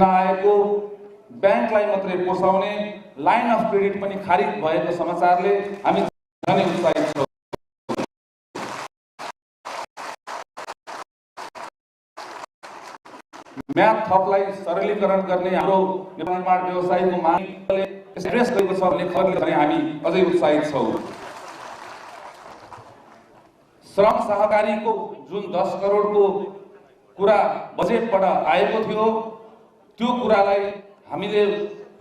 आएको बैंकलाई मात्रै पोसाउने line of credit पनि खारिज भएको समाचारले हामी झनै उत्साहित छौं। म्याद थपलाई सरलीकरण गर्ने हाम्रो निर्माण व्यवसायको मागले एड्रेस गरेको छ भन्ने खबरले भने हामी अझै उत्साहित छौं। श्रम सहकारीको जुन 10 करोडको कुरा बजेटबाट आएको थियो त्यो कुरालाई हामीले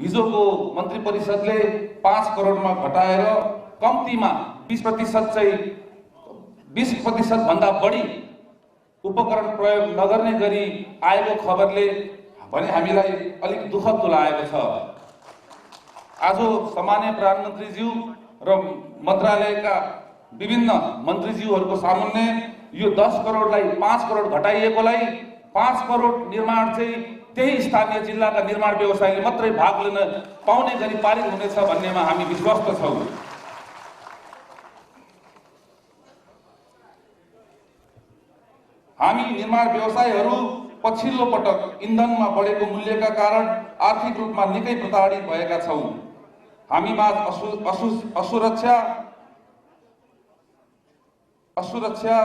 हिजोको मन्त्री परिषदले 5 करोडमा घटाएर कम्तीमा 20% चाहिँ 20% भन्दा बढी उपकरण प्रयोग नगर्ने गरी आएको खबरले भने हामीलाई अलिक दुःख तुल्याएको छ। आज सामान्य प्रधानमन्त्रीज्यू र मन्त्रालयका विभिन्न मन्त्रीज्यूहरूको सामुन्ने यो 10 करोडलाई 5 करोड घटाइएकोलाई 5 करोड निर्माण चाहिँ त्यही स्थानीय जिल्लाका निर्माण व्यवसायले मात्रै भाग लिन पाउने गरी पारित हुनेछ भन्नेमा हामी विश्वस्त छौं। हामी निर्माण व्यवसायहरू पछिल्लो पटक इन्धनमा बढेको मूल्यका कारण आर्थिक रूपमा निकै प्रताडित भएका छौं। हामीमा असुरक्षा,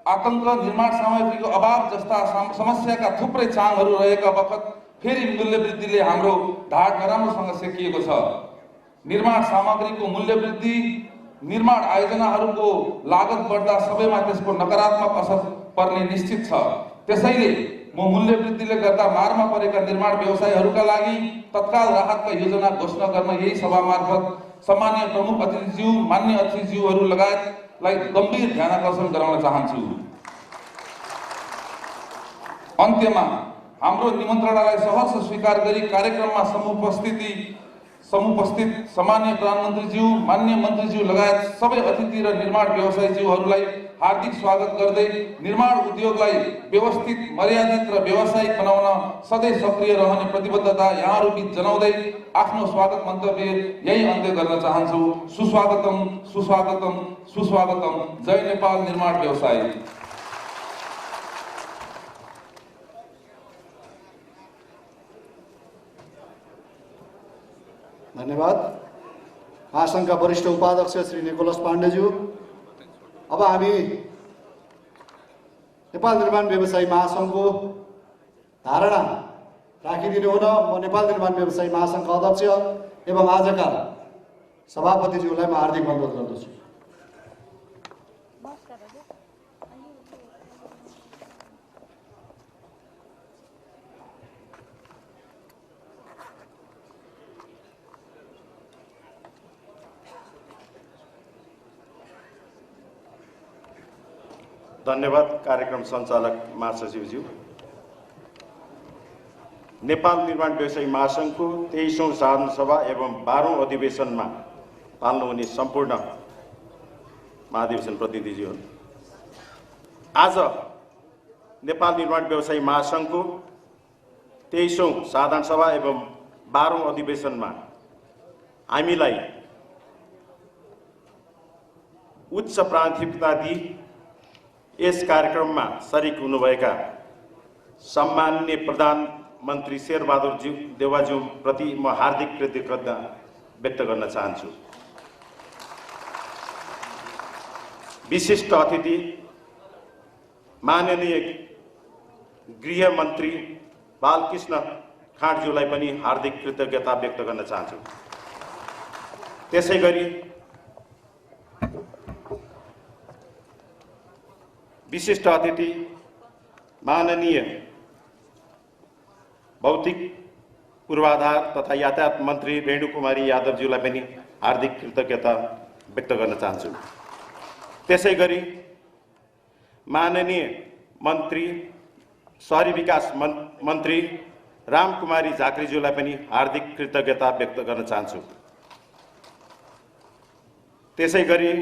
आतंक, निर्माण सामग्रीको अभाव जस्ता समस्याका थुप्रै चाङहरू रहेका बखत फेरि मूल्य वृद्धिले हाम्रो ढाड नराम्रोसँग सेकिएको छ। निर्माण सामग्रीको मूल्य वृद्धि, निर्माण आयोजनाहरूको लागत बढ्दा सबैमा त्यसको नकारात्मक असर पर्ने निश्चित छ। त्यसैले म मूल्य वृद्धिले गर्दा मारमा परेका निर्माण व्यवसायहरूका लागि तत्काल राहतका योजना घोषणा गर्न यही सभा मार्फत सम्माननीय प्रमुख अतिथिज्यू, मान्य अतिथिज्यूहरू लगायतलाई गम्भीर ध्यानाकर्षण गराउन चाहन्छु। अन्त्यमा हाम्रो निमन्त्रणालाई सहर्ष स्वीकार गरी कार्यक्रममा समुपस्थित सम्माननीय प्रधानमन्त्रीज्यू, मान्य मन्त्रीज्यू लगायत सबै अतिथि र निर्माण व्यवसायीज्यूहरूलाई हार्दिक स्वागत गर्दै निर्माण उद्योगलाई व्यवस्थित, मर्यादित र व्यावसायिक बनाउन सधैँ सक्रिय रहने प्रतिबद्धता यहाँहरूबीच जनाउँदै आफ्नो स्वागत मन्तव्य यही अन्त्य गर्न चाहन्छु। सुस्वागतम, सुस्वागतम, सुस्वागतम। जय नेपाल निर्माण व्यवसाय। धन्यवाद। महासंघका वरिष्ठ उपाध्यक्ष श्री निकोलस पाण्डेज्यू। अब हामी नेपाल निर्माण व्यवसायी महासंघको धारणा राखिदिनु हुन म नेपाल निर्माण व्यवसायी महासंघका अध्यक्ष एवं आजका सभापतिज्यूलाई म हार्दिक अनुरोध गर्दछु। धन्यवाद कार्यक्रम सञ्चालक महासचिवज्यू। नेपाल निर्माण व्यवसायी महासंघको 23औं साधारण सभा एवं 12औं अधिवेशनमा पाल्नुहुने सम्पूर्ण महाधिवेशन प्रतिनिधिज्यूहरू, आज नेपाल निर्माण व्यवसायी महासंघको 23औं साधारण सभा एवं 12औं अधिवेशनमा हामीलाई उच्च प्राथमिकता दिई यस कार्यक्रममा सरिक हुनुभएका सम्माननीय प्रधानमन्त्री शेरबहादुर देउवाज्यू प्रति म हार्दिक कृतज्ञता व्यक्त गर्न चाहन्छु। विशिष्ट अतिथि माननीय गृहमन्त्री बालकृष्ण खाँडज्यूलाई पनि हार्दिक कृतज्ञता व्यक्त गर्न चाहन्छु। त्यसैगरी विशिष्ट अतिथि माननीय भौतिक पूर्वाधार तथा यातायात मन्त्री रेणुकुमारी यादवज्यूलाई पनि हार्दिक कृतज्ञता व्यक्त गर्न चाहन्छु। त्यसैगरी माननीय मन्त्री शहरी विकास मन्त्री रामकुमारी झाँक्रीज्यूलाई पनि हार्दिक कृतज्ञता व्यक्त गर्न चाहन्छु। त्यसैगरी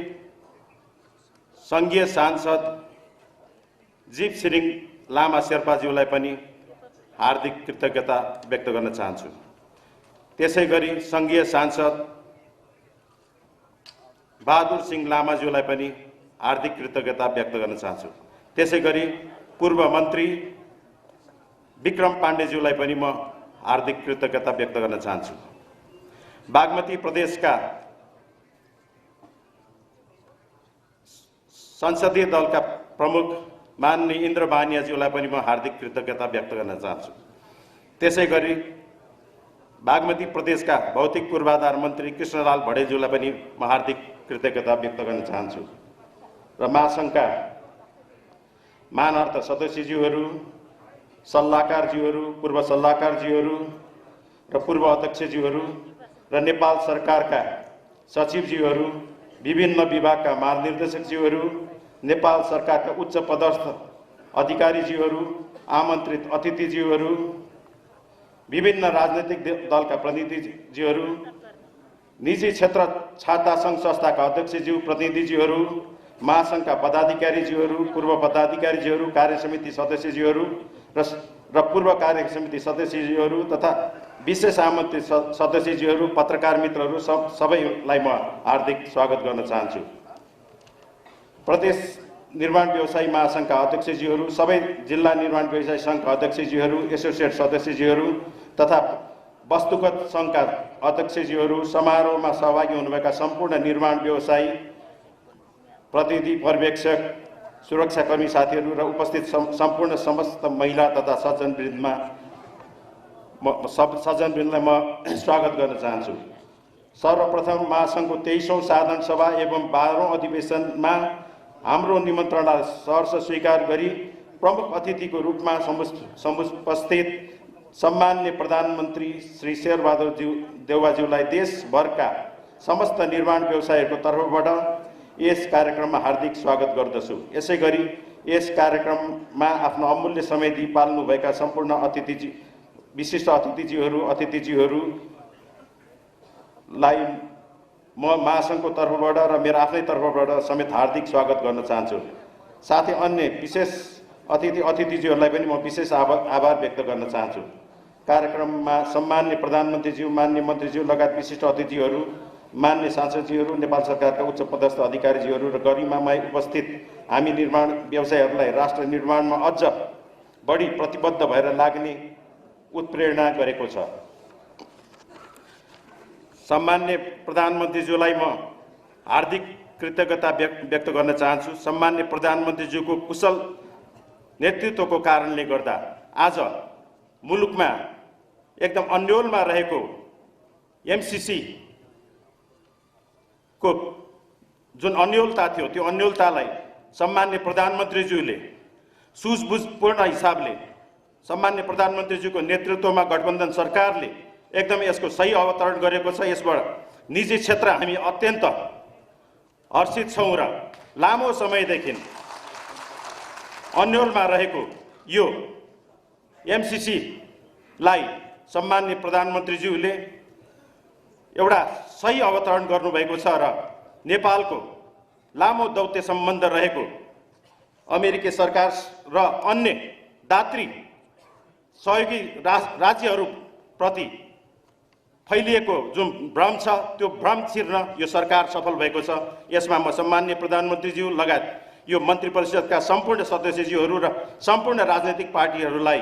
संघीय सांसद जीव छिरिङ लामा शेर्पाज्यूलाई पनि हार्दिक कृतज्ञता व्यक्त गर्न चाहन्छु। त्यसैगरी संघीय सांसद बहादुर सिंह लामाज्यूलाई पनि हार्दिक कृतज्ञता व्यक्त गर्न चाहन्छु। त्यसैगरी पूर्व मन्त्री विक्रम पाण्डेज्यूलाई पनि म हार्दिक कृतज्ञता व्यक्त गर्न चाहन्छु। बागमती प्रदेशका संसदीय दलका प्रमुख माननीय इन्द्र बानियाज्यूलाई पनि म हार्दिक कृतज्ञता व्यक्त गर्न चाहन्छु। त्यसैगरी बागमती प्रदेशका भौतिक पूर्वाधार मन्त्री कृष्णलाल भडेज्यूलाई पनि म हार्दिक कृतज्ञता व्यक्त गर्न चाहन्छु र महासङ्घका मानर्थ सदस्यज्यूहरू, सल्लाहकारज्यूहरू, पूर्व सल्लाहकारज्यूहरू र पूर्व अध्यक्षज्यूहरू र नेपाल सरकारका सचिवज्यूहरू, विभिन्न विभागका महानिर्देशकज्यूहरू, नेपाल सरकारका उच्च पदस्थ अधिकारीज्यूहरू, आमन्त्रित अतिथिज्यूहरू, विभिन्न राजनैतिक दलका प्रतिनिधिज्यूहरू, निजी क्षेत्र छाता सङ्घ संस्थाका अध्यक्षज्यू प्रतिनिधिज्यूहरू, महासङ्घका पदाधिकारीज्यूहरू, पूर्व पदाधिकारीज्यूहरू, कार्य समिति सदस्यज्यूहरू र पूर्व कार्य समिति सदस्यज्यूहरू तथा विशेष आमन्त्रित सदस्यज्यूहरू, पत्रकार मित्रहरू सबैलाई म हार्दिक स्वागत गर्न चाहन्छु। प्रदेश निर्माण व्यवसायी महासङ्घका अध्यक्षज्यूहरू, सबै जिल्ला निर्माण व्यवसायी सङ्घका अध्यक्षज्यूहरू, एसोसिएट सदस्यज्यूहरू तथा वस्तुगत सङ्घका अध्यक्षज्यूहरू, समारोहमा सहभागी हुनुभएका सम्पूर्ण निर्माण व्यवसायी प्रतिनिधि, पर्यवेक्षक, सुरक्षाकर्मी साथीहरू र उपस्थित सम्पूर्ण समस्त महिला तथा सज्जनवृन्दलाई म स्वागत गर्न चाहन्छु। सर्वप्रथम महासङ्घको 23औं साधारण सभा एवं 12औं अधिवेशनमा हाम्रो निमन्त्रणालाई सहर्ष स्वीकार गरी प्रमुख अतिथिको रूपमा समुपस्थित सम्माननीय प्रधानमन्त्री श्री शेरबहादुर देउवाज्यूलाई देशभरका समस्त निर्माण व्यवसायीहरूको तर्फबाट यस कार्यक्रममा हार्दिक स्वागत गर्दछु। यसैगरी यस कार्यक्रममा आफ्नो अमूल्य समय दिइपाल्नुभएका सम्पूर्ण विशिष्ट अतिथिज्यूहरूलाई म महासङ्घको तर्फबाट र मेरो आफ्नै तर्फबाट समेत हार्दिक स्वागत गर्न चाहन्छु। साथै अन्य विशेष अतिथिज्यूहरूलाई पनि म विशेष आभार व्यक्त गर्न चाहन्छु। कार्यक्रममा सम्माननीय प्रधानमन्त्रीज्यू, माननीय मन्त्रीज्यू लगायत विशिष्ट अतिथिहरू, मान्य सांसदज्यूहरू, नेपाल सरकारका उच्च पदस्थ अधिकारीज्यूहरू र गरिमामय उपस्थित हामी निर्माण व्यवसायीहरूलाई राष्ट्र निर्माणमा अझ बढी प्रतिबद्ध भएर लाग्ने उत्प्रेरणा गरेको छ। सम्माननीय प्रधानमन्त्रीज्यूलाई म हार्दिक कृतज्ञता व्यक्त गर्न चाहन्छु। सम्माननीय प्रधानमन्त्रीज्यूको कुशल नेतृत्वको कारणले गर्दा आज मुलुकमा एकदम अन्योलमा रहेको एमसीसी को जुन अन्योलता थियो त्यो अन्योलतालाई सम्माननीय प्रधानमन्त्रीज्यूले सुझबुझपूर्ण हिसाबले सम्माननीय प्रधानमन्त्रीज्यूको नेतृत्वमा गठबन्धन सरकारले एकदम यसको सही अवतरण गरेको छ। यसबाट निजी क्षेत्र हामी अत्यन्त हर्षित छौँ र लामो समयदेखि अन्योलमा रहेको यो एमसीसीलाई सम्माननीय प्रधानमन्त्रीज्यूले एउटा सही अवतरण गर्नुभएको छ र नेपालको लामो दौत्य सम्बन्ध रहेको अमेरिकी सरकार र अन्य दात्री सहयोगी राज्यहरूप्रति फैलिएको जुन भ्रम छ त्यो भ्रम चिर्न यो सरकार सफल भएको छ। यसमा म सम्माननीय प्रधानमन्त्रीज्यू लगायत यो मन्त्री परिषदका सम्पूर्ण सदस्यज्यूहरू र सम्पूर्ण राजनैतिक पार्टीहरूलाई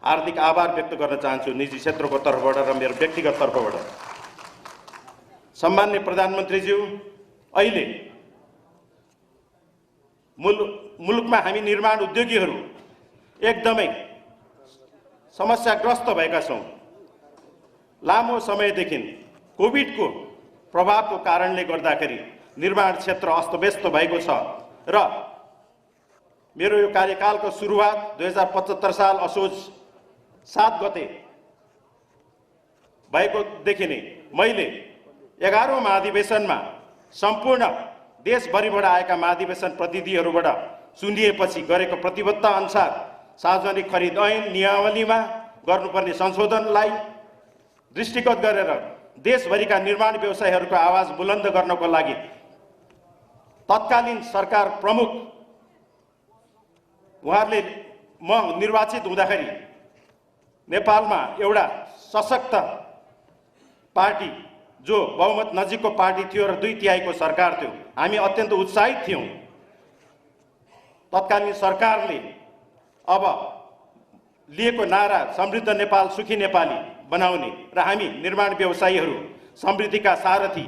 हार्दिक आभार व्यक्त गर्न चाहन्छु, निजी क्षेत्रको तर्फबाट र मेरो व्यक्तिगत तर्फबाट। सम्माननीय प्रधानमन्त्रीज्यू, अहिले मुलुकमा हामी निर्माण उद्योगीहरू एकदमै समस्याग्रस्त भएका छौँ। लामो समयदेखि कोभिडको प्रभावको कारणले गर्दाखेरि निर्माण क्षेत्र अस्तव्यस्त भएको छ र मेरो यो कार्यकालको सुरुवात 2075 साल असोज 7 गते भएकोदेखि नै मैले 11औं महाधिवेशनमा सम्पूर्ण देशभरिबाट आएका महाधिवेशन प्रतिनिधिहरूबाट सुनिएपछि गरेको प्रतिबद्धता अनुसार सार्वजनिक खरिद ऐन नियमावलीमा गर्नुपर्ने संशोधनलाई दृष्टिगत गरेर देशभरिका निर्माण व्यवसायीहरूको आवाज बुलन्द गर्नको लागि तत्कालीन सरकार प्रमुख उहाँहरूले म निर्वाचित हुँदाखेरि नेपालमा एउटा सशक्त पार्टी जो बहुमत नजिकको पार्टी थियो र 2/3 सरकार थियो। हामी अत्यन्त उत्साहित थियौँ। तत्कालीन सरकारले अब लिएको नारा समृद्ध नेपाल सुखी नेपाली बनाउने र हामी निर्माण व्यवसायीहरू समृद्धिका सारथी,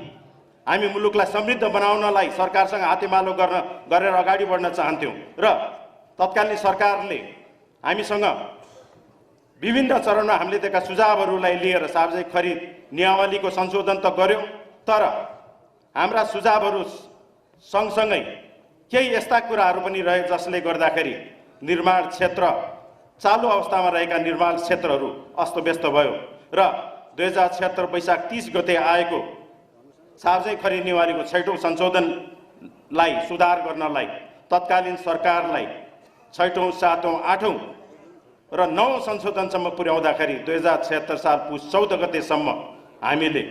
हामी मुलुकलाई समृद्ध बनाउनलाई सरकारसँग हातेमालो गरेर अगाडि बढ्न चाहन्थ्यौँ र तत्कालीन सरकारले हामीसँग विभिन्न चरणमा हामीले दिएका सुझावहरूलाई लिएर सार्वजनिक खरिद नियमावलीको संशोधन त गर्यो, तर हाम्रा सुझावहरू सँगसँगै केही यस्ता कुराहरू पनि रहे जसले गर्दाखेरि निर्माण क्षेत्र चालु अवस्थामा रहेका निर्माण क्षेत्रहरू अस्तव्यस्त भयो र 2076 वैशाख 30 गते आएको सार्वजनिक खरिद नियमावलीको 6औं संशोधनलाई सुधार गर्नलाई तत्कालीन सरकारलाई 6औं, 7औं, 8औं र 9औं संशोधनसम्म पुर्याउँदाखेरि 2076 साल पुस 14 गतेसम्म हामीले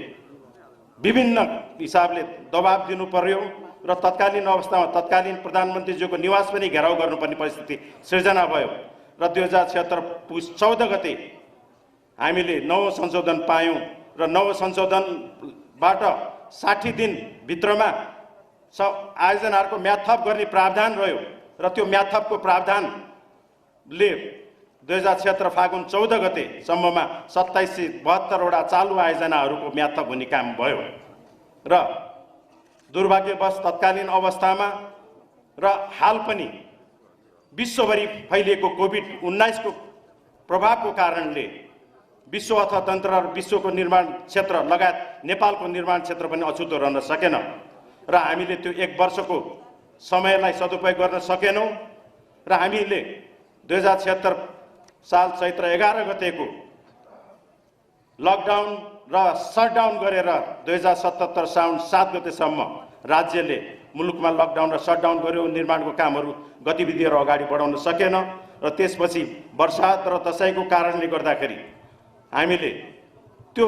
विभिन्न हिसाबले दबाब दिनु पर्यो र तत्कालीन अवस्थामा तत्कालीन प्रधानमन्त्रीज्यूको निवास पनि घेराउ गर्नुपर्ने परिस्थिति सृजना भयो र 2076 पुस 14 गते हामीले 9औं संशोधन पायौँ र 9औं संशोधनबाट 60 दिन भित्रमा आयोजनाहरूको म्यादथप गर्ने प्रावधान रह्यो र त्यो म्यादथपको प्रावधानले 2076 फागुन 14 गतेसम्ममा 2772 वटा चालु आयोजनाहरूको म्यादथप हुने काम भयो र दुर्भाग्यवश तत्कालीन अवस्थामा र हाल पनि विश्वभरि फैलिएको कोभिड-19 को प्रभावको कारणले विश्व अर्थतन्त्र र विश्वको निर्माण क्षेत्र लगायत नेपालको निर्माण क्षेत्र पनि अछुतो रहन सकेन र हामीले त्यो 1 वर्षको समयलाई सदुपयोग गर्न सकेनौँ र हामीले 2076 साल चैत्र 11 गतेको लकडाउन र सटडाउन गरेर 2077 साउन 7 गतेसम्म राज्यले मुलुकमा लकडाउन र सटडाउन गर्यो, निर्माणको कामहरू गतिविधिहरू अगाडि बढाउन सकेन र त्यसपछि वर्षात र दशैंको कारणले गर्दाखेरि हामीले त्यो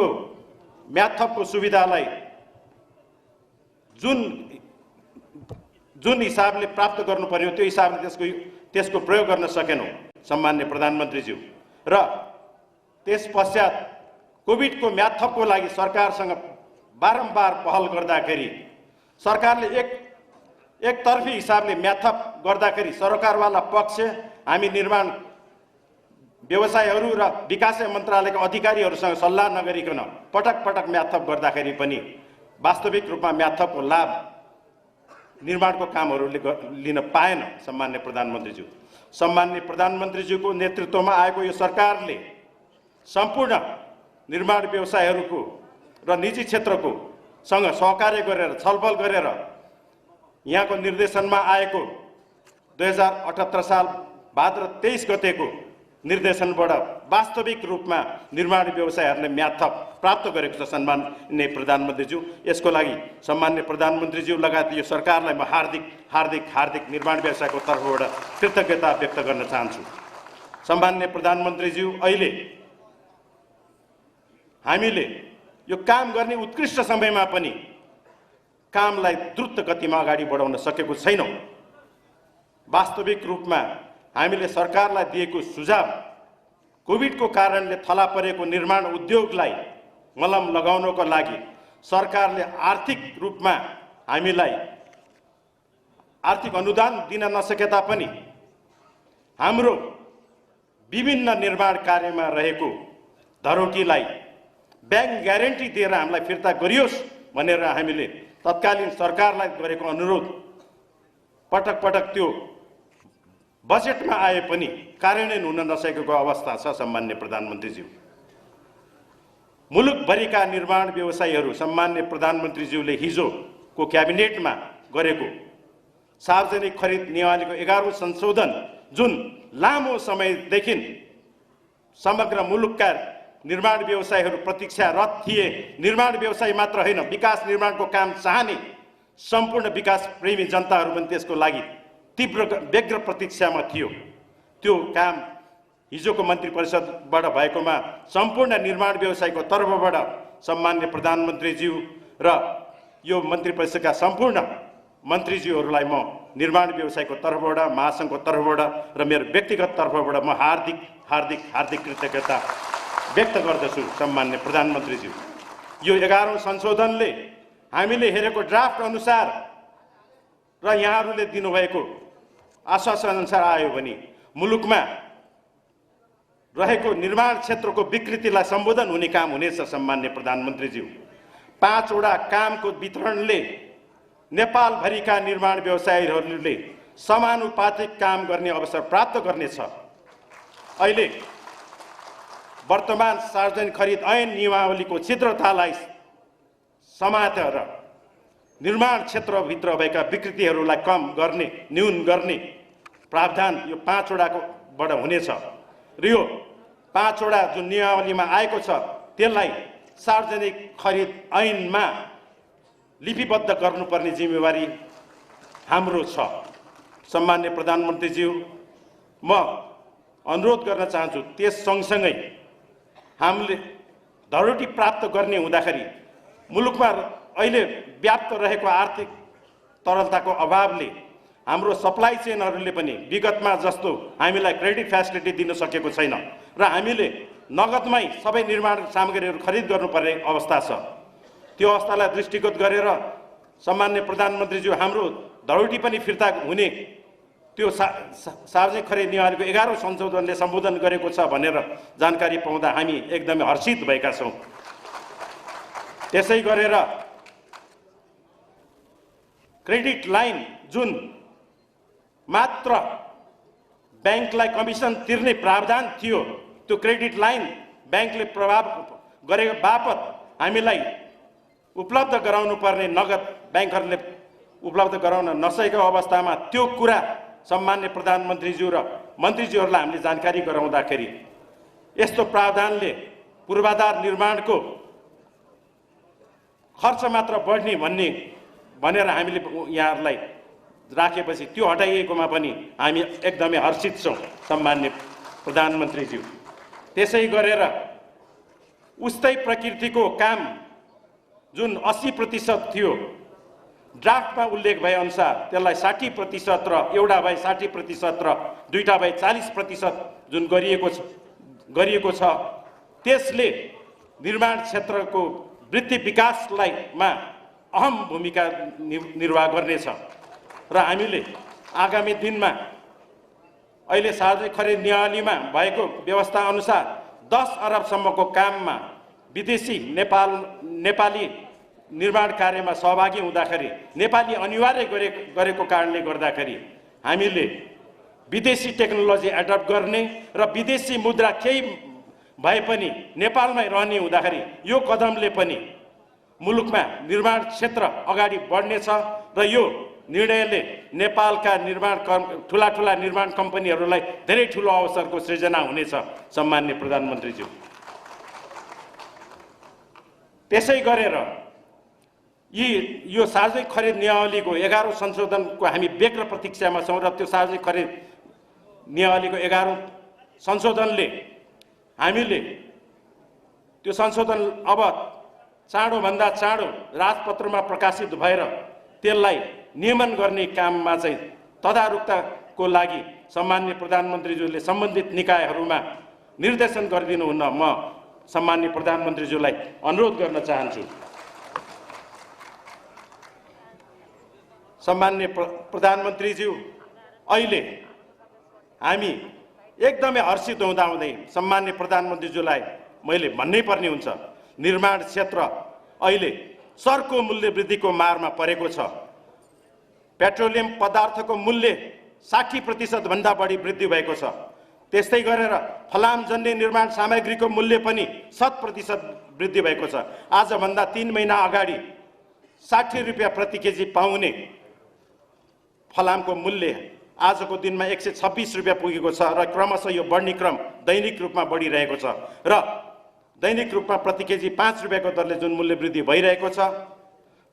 म्यादथपको सुविधालाई जुन हिसाबले प्राप्त गर्नु पर्यो त्यो हिसाबले त्यसको प्रयोग गर्न सकेनौँ सम्माननीय प्रधानमन्त्रीज्यू र त्यस पश्चात कोभिडको म्यादथपको लागि सरकारसँग बारम्बार पहल गर्दाखेरि सरकारले एकतर्फी हिसाबले म्यादथप गर्दाखेरि सरकारवाला पक्ष हामी निर्माण व्यवसायहरू र विकास मन्त्रालयका अधिकारीहरूसँग सल्लाह नगरिकन पटक पटक म्यादथप गर्दाखेरि पनि वास्तविक रूपमा म्यादथपको लाभ निर्माणको कामहरूले लिन पाएन। सम्माननीय प्रधानमन्त्रीज्यूको नेतृत्वमा आएको यो सरकारले सम्पूर्ण निर्माण व्यवसायहरूको र निजी क्षेत्रको सँग सहकार्य गरेर छलफल गरेर यहाँको निर्देशनमा आएको 2078 साल भाद्र 23 गतेको निर्देशनबाट वास्तविक रूपमा निर्माण व्यवसायहरूले म्यादथप प्राप्त गरेको छ सम्माननीय प्रधानमन्त्रीज्यू। यसको लागि सम्माननीय प्रधानमन्त्रीज्यू लगायत यो सरकारलाई म हार्दिक निर्माण व्यवसायको तर्फबाट कृतज्ञता व्यक्त गर्न चाहन्छु। सम्माननीय प्रधानमन्त्रीज्यू, अहिले हामीले यो काम गर्ने उत्कृष्ट समयमा पनि कामलाई द्रुत गतिमा अगाडि बढाउन सकेको छैनौँ। वास्तविक रूपमा हामीले सरकारलाई दिएको सुझाव कोभिडको कारणले थला परेको निर्माण उद्योगलाई मलम लगाउनको लागि सरकारले आर्थिक रूपमा हामीलाई आर्थिक अनुदान दिन नसके तापनि हाम्रो विभिन्न निर्माण कार्यमा रहेको धरोकीलाई ब्याङ्क ग्यारेन्टी दिएर हामीलाई फिर्ता गरियोस् भनेर हामीले तत्कालीन सरकारलाई गरेको अनुरोध पटक पटक त्यो बजेटमा आए पनि कार्यान्वयन हुन नसकेको अवस्था छ। सम्माननीय प्रधानमन्त्रीज्यू, मुलुकभरिका निर्माण व्यवसायीहरू सम्माननीय प्रधानमन्त्रीज्यूले हिजोको क्याबिनेटमा गरेको सार्वजनिक खरिद नियमावलीको 11औं संशोधन जुन लामो समयदेखि समग्र मुलुकका निर्माण व्यवसायीहरू प्रतीक्षारत थिए। निर्माण व्यवसायी मात्र होइन, विकास निर्माणको काम चाहने सम्पूर्ण विकास प्रेमी जनताहरू पनि त्यसको लागि तीव्र व्यग्र प्रतीक्षामा थियो। त्यो काम हिजोको मन्त्री परिषदबाट भएकोमा सम्पूर्ण निर्माण व्यवसायीको तर्फबाट सम्माननीय प्रधानमन्त्रीज्यू र यो मन्त्री परिषदका सम्पूर्ण मन्त्रीज्यूहरूलाई म निर्माण व्यवसायीको तर्फबाट, महासङ्घको तर्फबाट र मेरो व्यक्तिगत तर्फबाट म हार्दिक कृतज्ञता व्यक्त गर्दछु। सम्माननीय प्रधानमन्त्रीज्यू, यो 11औं संशोधनले हामीले हेरेको ड्राफ्ट अनुसार र यहाँहरूले दिनुभएको आश्वासन अनुसार आयो भने मुलुकमा रहेको निर्माण क्षेत्रको विकृतिलाई सम्बोधन हुने काम हुनेछ। सम्मान्य प्रधानमन्त्रीज्यू, 5 वटा कामको वितरणले नेपालभरिका निर्माण व्यवसायीहरूले समानुपातिक काम गर्ने अवसर प्राप्त गर्नेछ। अहिले वर्तमान सार्वजनिक खरिद ऐन नियमावलीको छिद्रतालाई समातेर निर्माण क्षेत्रभित्र भएका विकृतिहरूलाई कम गर्ने, न्यून गर्ने प्रावधान यो 5 वटाबाट हुनेछ र यो 5 वटा जुन नियमावलीमा आएको छ त्यसलाई सार्वजनिक खरिद ऐनमा लिपिबद्ध गर्नुपर्ने जिम्मेवारी हाम्रो छ। सम्मान्य प्रधानमन्त्रीज्यू, म अनुरोध गर्न चाहन्छु त्यस सँगसँगै हामीले धरोटी प्राप्त गर्ने हुँदाखेरि मुलुकमा अहिले व्याप्त रहेको आर्थिक तरलताको अभावले हाम्रो सप्लाई चेनहरूले पनि विगतमा जस्तो हामीलाई क्रेडिट फ्यासिलिटी दिन सकेको छैन र हामीले नगदमै सबै निर्माण सामग्रीहरू खरिद गर्नुपर्ने अवस्था छ। त्यो अवस्थालाई दृष्टिगत गरेर सम्मान्य प्रधानमन्त्रीज्यू, हाम्रो धरोटी पनि फिर्ता हुने त्यो सार्वजनिक खरिद नियमको 11औं संशोधनले सम्बोधन गरेको छ भनेर जानकारी पाउँदा हामी एकदमै हर्षित भएका छौँ। त्यसै गरेर क्रेडिट लाइन जुन मात्र ब्याङ्कलाई कमिसन तिर्ने प्रावधान थियो, त्यो क्रेडिट लाइन ब्याङ्कले प्रभाव गरेको बापत हामीलाई उपलब्ध गराउनु पर्ने नगद ब्याङ्कहरूले उपलब्ध गराउन नसकेको अवस्थामा त्यो कुरा सम्मान्य प्रधानमन्त्रीज्यू र मन्त्रीज्यूहरूलाई हामीले जानकारी गराउँदाखेरि यस्तो प्रावधानले पूर्वाधार निर्माणको खर्च मात्र बढ्ने भनेर हामीले यहाँहरूलाई राखेपछि त्यो हटाइएकोमा पनि हामी एकदमै हर्षित छौँ। सम्मान्य प्रधानमन्त्रीज्यू, त्यसै गरेर उस्तै प्रकृतिको काम जुन 80% थियो ड्राफ्टमा उल्लेख भए अनुसार त्यसलाई 60% र एउटा भए 60% र दुईटा भए 40% जुन गरिएको छ त्यसले निर्माण क्षेत्रको वृद्धि विकासलाई अहम भूमिका निर्वाह गर्नेछ र हामीले आगामी दिनमा अहिले सार्वजनिक खरिद नियमावलीमा भएको व्यवस्था अनुसार 10 अरबसम्मको काममा विदेशी नेपाली निर्माण कार्यमा सहभागी हुँदाखेरि नेपाली अनिवार्य गरेको कारणले गर्दाखेरि हामीले विदेशी टेक्नोलोजी एडप्ट गर्ने र विदेशी मुद्रा केही भए पनि नेपालमै रहने हुँदाखेरि यो कदमले पनि मुलुकमा निर्माण क्षेत्र अगाडि बढ्नेछ र यो निर्णयले नेपालका ठुला निर्माण कम्पनीहरूलाई धेरै ठुलो अवसरको सृजना हुनेछ। सम्मान्य प्रधानमन्त्रीज्यू, त्यसै गरेर यो सार्वजनिक खरिद नियमावलीको 11औं संशोधनको हामी व्यग्र प्रतीक्षामा छौँ र त्यो सार्वजनिक खरिद नियमावलीको 11औं संशोधनले हामीले त्यो संशोधन अब चाँडोभन्दा चाँडो राजपत्रमा प्रकाशित भएर त्यसलाई नियमन गर्ने काममा चाहिँ तदारुकताको लागि सम्मान्य प्रधानमन्त्रीज्यूले सम्बन्धित निकायहरूमा निर्देशन गरिदिनुहुन म सम्मान्य प्रधानमन्त्रीज्यूलाई अनुरोध गर्न चाहन्छु। सम्मान्य प्रधानमन्त्रीज्यू, अहिले हामी एकदमै हर्षित हुँदाहुँदै सम्मान्य प्रधानमन्त्रीज्यूलाई मैले भन्नै पर्ने हुन्छ, निर्माण क्षेत्र अहिले चर्को मूल्य वृद्धिको मारमा परेको छ। पेट्रोलियम पदार्थको मूल्य 60% भन्दा बढी वृद्धि भएको छ। त्यस्तै गरेर फलामजन्य निर्माण सामग्रीको मूल्य पनि 100% वृद्धि भएको छ। आजभन्दा 3 महिना अगाडि 60 रुपियाँ प्रति केजी पाउने फलामको मूल्य आजको दिनमा 126 रुपियाँ पुगेको छ र क्रमशः यो बढ्ने क्रम दैनिक रूपमा बढिरहेको छ र दैनिक रूपमा प्रति केजी 5 रुपियाँको दरले जुन मूल्य वृद्धि भइरहेको छ।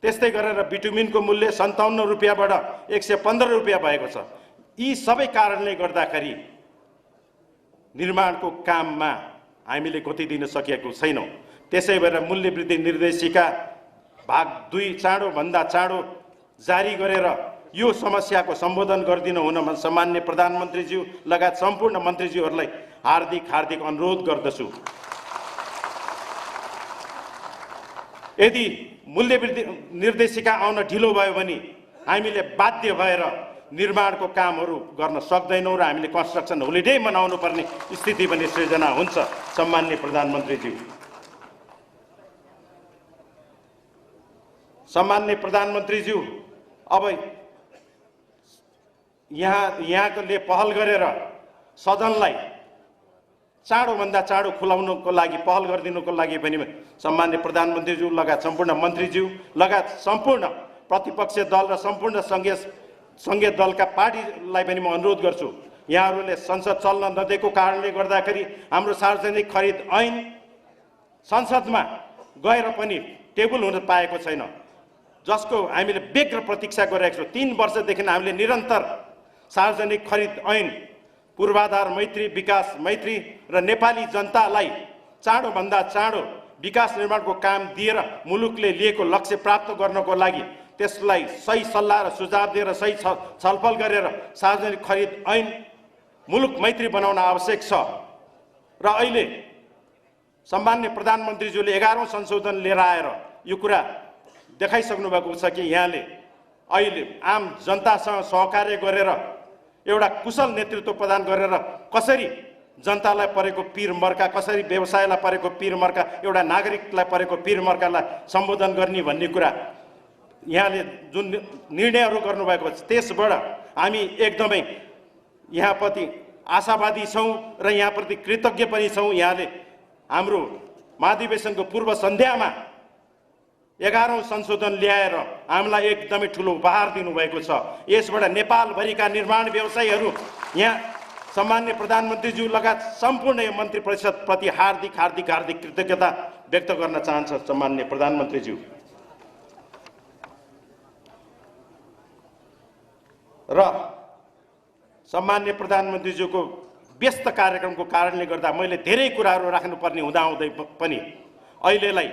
त्यस्तै गरेर बिटुमिनको मूल्य 57 रुपियाँबाट 115 रुपियाँ भएको छ। यी सबै कारणले गर्दाखेरि निर्माणको काममा हामीले गति दिन सकेको छैनौँ। त्यसै भएर मूल्य वृद्धि निर्देशिका भाग 2 चाँडोभन्दा चाँडो जारी गरेर यो समस्याको सम्बोधन गरिदिनु हुन सम्मान्य प्रधानमन्त्रीज्यू लगायत सम्पूर्ण मन्त्रीज्यूहरूलाई हार्दिक अनुरोध गर्दछु। यदि मूल्य वृद्धि निर्देशिका आउन ढिलो भयो भने हामीले बाध्य भएर निर्माणको कामहरू गर्न सक्दैनौँ र हामीले कन्स्ट्रक्सन होलिडे मनाउनु पर्ने स्थिति पनि सृजना हुन्छ। सम्माननीय प्रधानमन्त्रीज्यू, सम्माननीय प्रधानमन्त्रीज्यू, अब यहाँले पहल गरेर सदनलाई चाँडोभन्दा चाँडो खुलाउनको लागि पहल गरिदिनुको लागि पनि सम्माननीय प्रधानमन्त्रीज्यू लगायत सम्पूर्ण मन्त्रीज्यू लगायत सम्पूर्ण प्रतिपक्षी दल र सम्पूर्ण सङ्घीय दलका पार्टीलाई पनि म अनुरोध गर्छु, यहाँहरूले संसद चल्न नदिएको कारणले गर्दाखेरि हाम्रो सार्वजनिक खरिद ऐन संसदमा गएर पनि टेबल हुन पाएको छैन, जसको हामीले व्यग्र प्रतीक्षा गरिरहेको छौँ। 3 वर्षदेखि हामीले निरन्तर सार्वजनिक खरिद ऐन, पूर्वाधार मैत्री, विकास मैत्री र नेपाली जनतालाई चाँडोभन्दा चाँडो विकास निर्माणको काम दिएर मुलुकले लिएको लक्ष्य प्राप्त गर्नको लागि त्यसलाई सही सल्लाह र सुझाव दिएर सही छलफल गरेर सार्वजनिक खरिद ऐन मुलुक मैत्री बनाउन आवश्यक छ। र अहिले सम्माननीय प्रधानमन्त्रीज्यूले 11औं संशोधन लिएर आएर यो कुरा देखाइसक्नु भएको छ कि यहाँले अहिले आम जनतासँग सहकार्य गरेर एउटा कुशल नेतृत्व प्रदान गरेर कसरी जनतालाई परेको पीर मर्का, कसरी व्यवसायलाई परेको पीर मर्का, एउटा नागरिकलाई परेको पीर मर्कालाई सम्बोधन गर्ने भन्ने कुरा यहाँले जुन निर्णयहरू गर्नुभएको छ त्यसबाट हामी एकदमै यहाँप्रति आशावादी छौँ र यहाँप्रति कृतज्ञ पनि छौँ। यहाँले हाम्रो महाधिवेशनको पूर्व सन्ध्यामा 11औं संशोधन ल्याएर हामीलाई एकदमै ठुलो उपहार दिनुभएको छ। यसबाट नेपालभरिका निर्माण व्यवसायीहरू यहाँ सम्माननीय प्रधानमन्त्रीज्यू लगायत सम्पूर्ण यो मन्त्री परिषदप्रति हार्दिक हार्दिक हार्दिक कृतज्ञता व्यक्त गर्न चाहन्छ। सम्माननीय प्रधानमन्त्रीज्यू र सम्माननीय प्रधानमन्त्रीज्यूको व्यस्त कार्यक्रमको कारणले गर्दा मैले धेरै कुराहरू राख्नुपर्ने हुँदाहुँदै पनि अहिलेलाई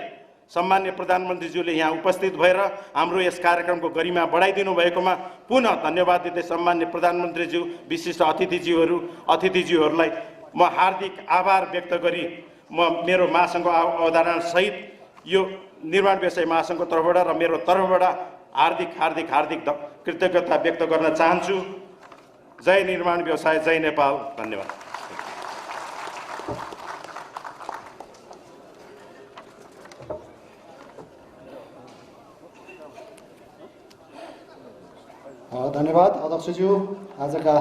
सम्माननीय प्रधानमन्त्रीज्यूले यहाँ उपस्थित भएर हाम्रो यस कार्यक्रमको गरिमा बढाइदिनु भएकोमा पुनः धन्यवाद दिँदै सम्माननीय प्रधानमन्त्रीज्यू, विशिष्ट अतिथिज्यूहरूलाई म हार्दिक आभार व्यक्त गरी म मेरो महासङ्घको अवधारणा सहित यो निर्माण व्यवसाय महासङ्घको तर्फबाट र मेरो तर्फबाट हार्दिक हार्दिक हार्दिक कृतज्ञता व्यक्त गर्न चाहन्छु। जय निर्माण व्यवसाय, जय नेपाल। धन्यवाद। धन्यवाद अध्यक्षज्यू, आजका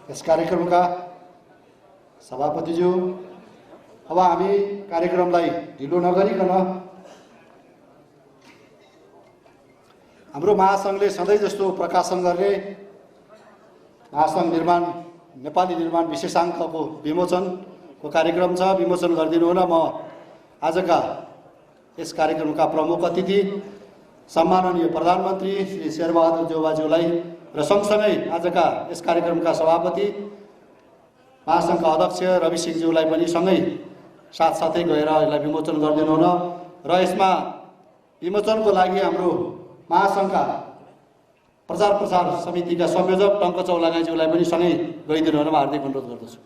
यस कार्यक्रमका सभापतिज्यू। अब हामी कार्यक्रमलाई ढिलो नगरिकन हाम्रो महासङ्घले सधैँ जस्तो प्रकाशन गर्ने महासङ्घ निर्माण नेपाली निर्माण विशेषाङ्कको विमोचनको कार्यक्रम छ, विमोचन गरिदिनु हुन म आजका यस कार्यक्रमका प्रमुख अतिथि सम्माननीय प्रधानमन्त्री श्री शेरबहादुर देउवाज्यूलाई र सँगसँगै आजका यस कार्यक्रमका सभापति महासङ्घका अध्यक्ष रवि सिंहज्यूलाई पनि सँगै साथसाथै गएर यसलाई विमोचन गरिदिनु हुन र यसमा विमोचनको लागि हाम्रो महासङ्घका प्रचार प्रसार समितिका संयोजक टङ्क चौलागाईज्यूलाई पनि सँगै गइदिनु हुन म हार्दिक अनुरोध गर्दछु।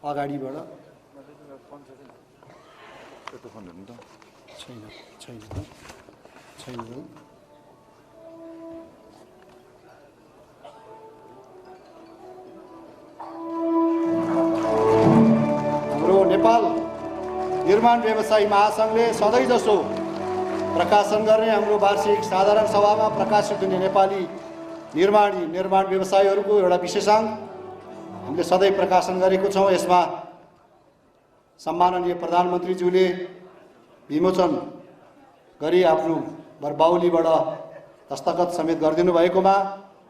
अगाडिबाट छैन हाम्रो नेपाल निर्माण व्यवसायी महासङ्घले सधैँ जसो प्रकाशन गर्ने हाम्रो वार्षिक साधारण सभामा प्रकाशित हुने नेपाली निर्माण व्यवसायीहरूको एउटा विशेषाङ्क हामीले सधैँ प्रकाशन गरेको छौँ। यसमा सम्माननीय प्रधानमन्त्रीज्यूले विमोचन गरी आफ्नो बरबाउलीबाट हस्तगत समेत गरिदिनु भएकोमा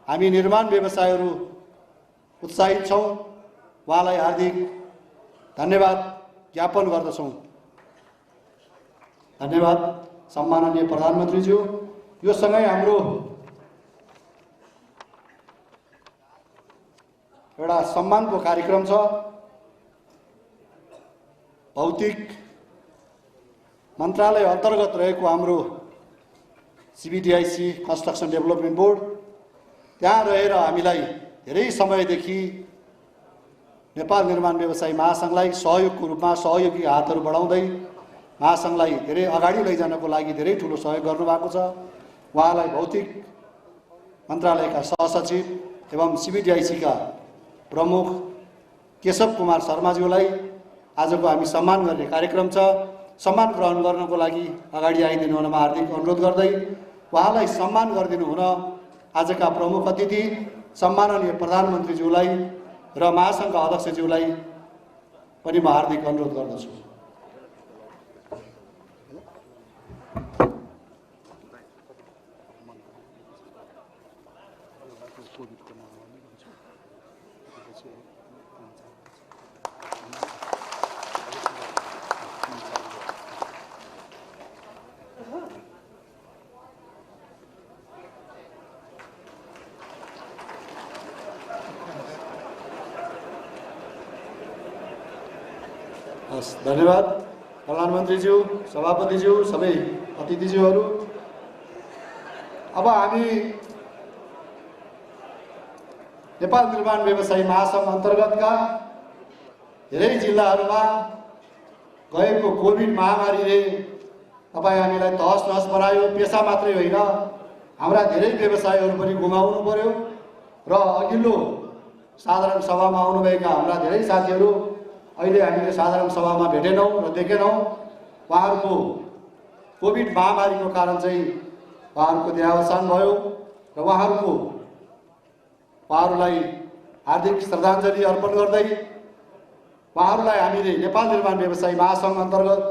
हामी निर्माण व्यवसायीहरू उत्साहित छौँ। उहाँलाई हार्दिक धन्यवाद ज्ञापन गर्दछौँ। धन्यवाद सम्माननीय प्रधानमन्त्रीज्यू। यो सँगै हाम्रो एउटा सम्मानको कार्यक्रम छ। भौतिक मन्त्रालय अन्तर्गत रहेको हाम्रो CBDIC कन्स्ट्रक्सन डेभलपमेन्ट बोर्ड, त्यहाँ रहेर हामीलाई धेरै समयदेखि नेपाल निर्माण व्यवसायी महासङ्घलाई सहयोगको रूपमा सहयोगी हातहरू बढाउँदै महासङ्घलाई धेरै अगाडि लैजानको लागि धेरै ठुलो सहयोग गर्नुभएको छ। उहाँलाई भौतिक मन्त्रालयका सहसचिव एवं सिबिडिआइसीका प्रमुख केशव कुमार शर्माज्यूलाई आजको हामी सम्मान गर्ने कार्यक्रम छ। सम्मान ग्रहण गर्नको लागि अगाडि आइदिनु हुनमा हार्दिक अनुरोध गर्दै उहाँलाई सम्मान गरिदिनु हुन आजका प्रमुख अतिथि सम्माननीय प्रधानमन्त्रीज्यूलाई र महासङ्घका अध्यक्षज्यूलाई पनि म हार्दिक अनुरोध गर्दछु। हस्, धन्यवाद प्रधानमन्त्रीज्यू, सभापतिज्यू, सबै अतिथिज्यूहरू। अब हामी नेपाल निर्माण व्यवसायी महासङ्घ अन्तर्गतका धेरै जिल्लाहरूमा गएको कोभिड महामारीले तपाईँ हामीलाई तहस नहस बनायो। पेसा मात्रै होइन, हाम्रा धेरै व्यवसायहरू पनि गुमाउनु पर्यो र अघिल्लो साधारण सभामा आउनुभएका हाम्रा धेरै साथीहरू अहिले हामीले साधारण सभामा भेटेनौँ र देखेनौँ। उहाँहरूको कोभिड महामारीको कारण चाहिँ उहाँहरूको देहावसान भयो र उहाँहरूलाई हार्दिक श्रद्धाञ्जली अर्पण गर्दै उहाँहरूलाई हामीले नेपाल निर्माण व्यवसायी महासङ्घ अन्तर्गत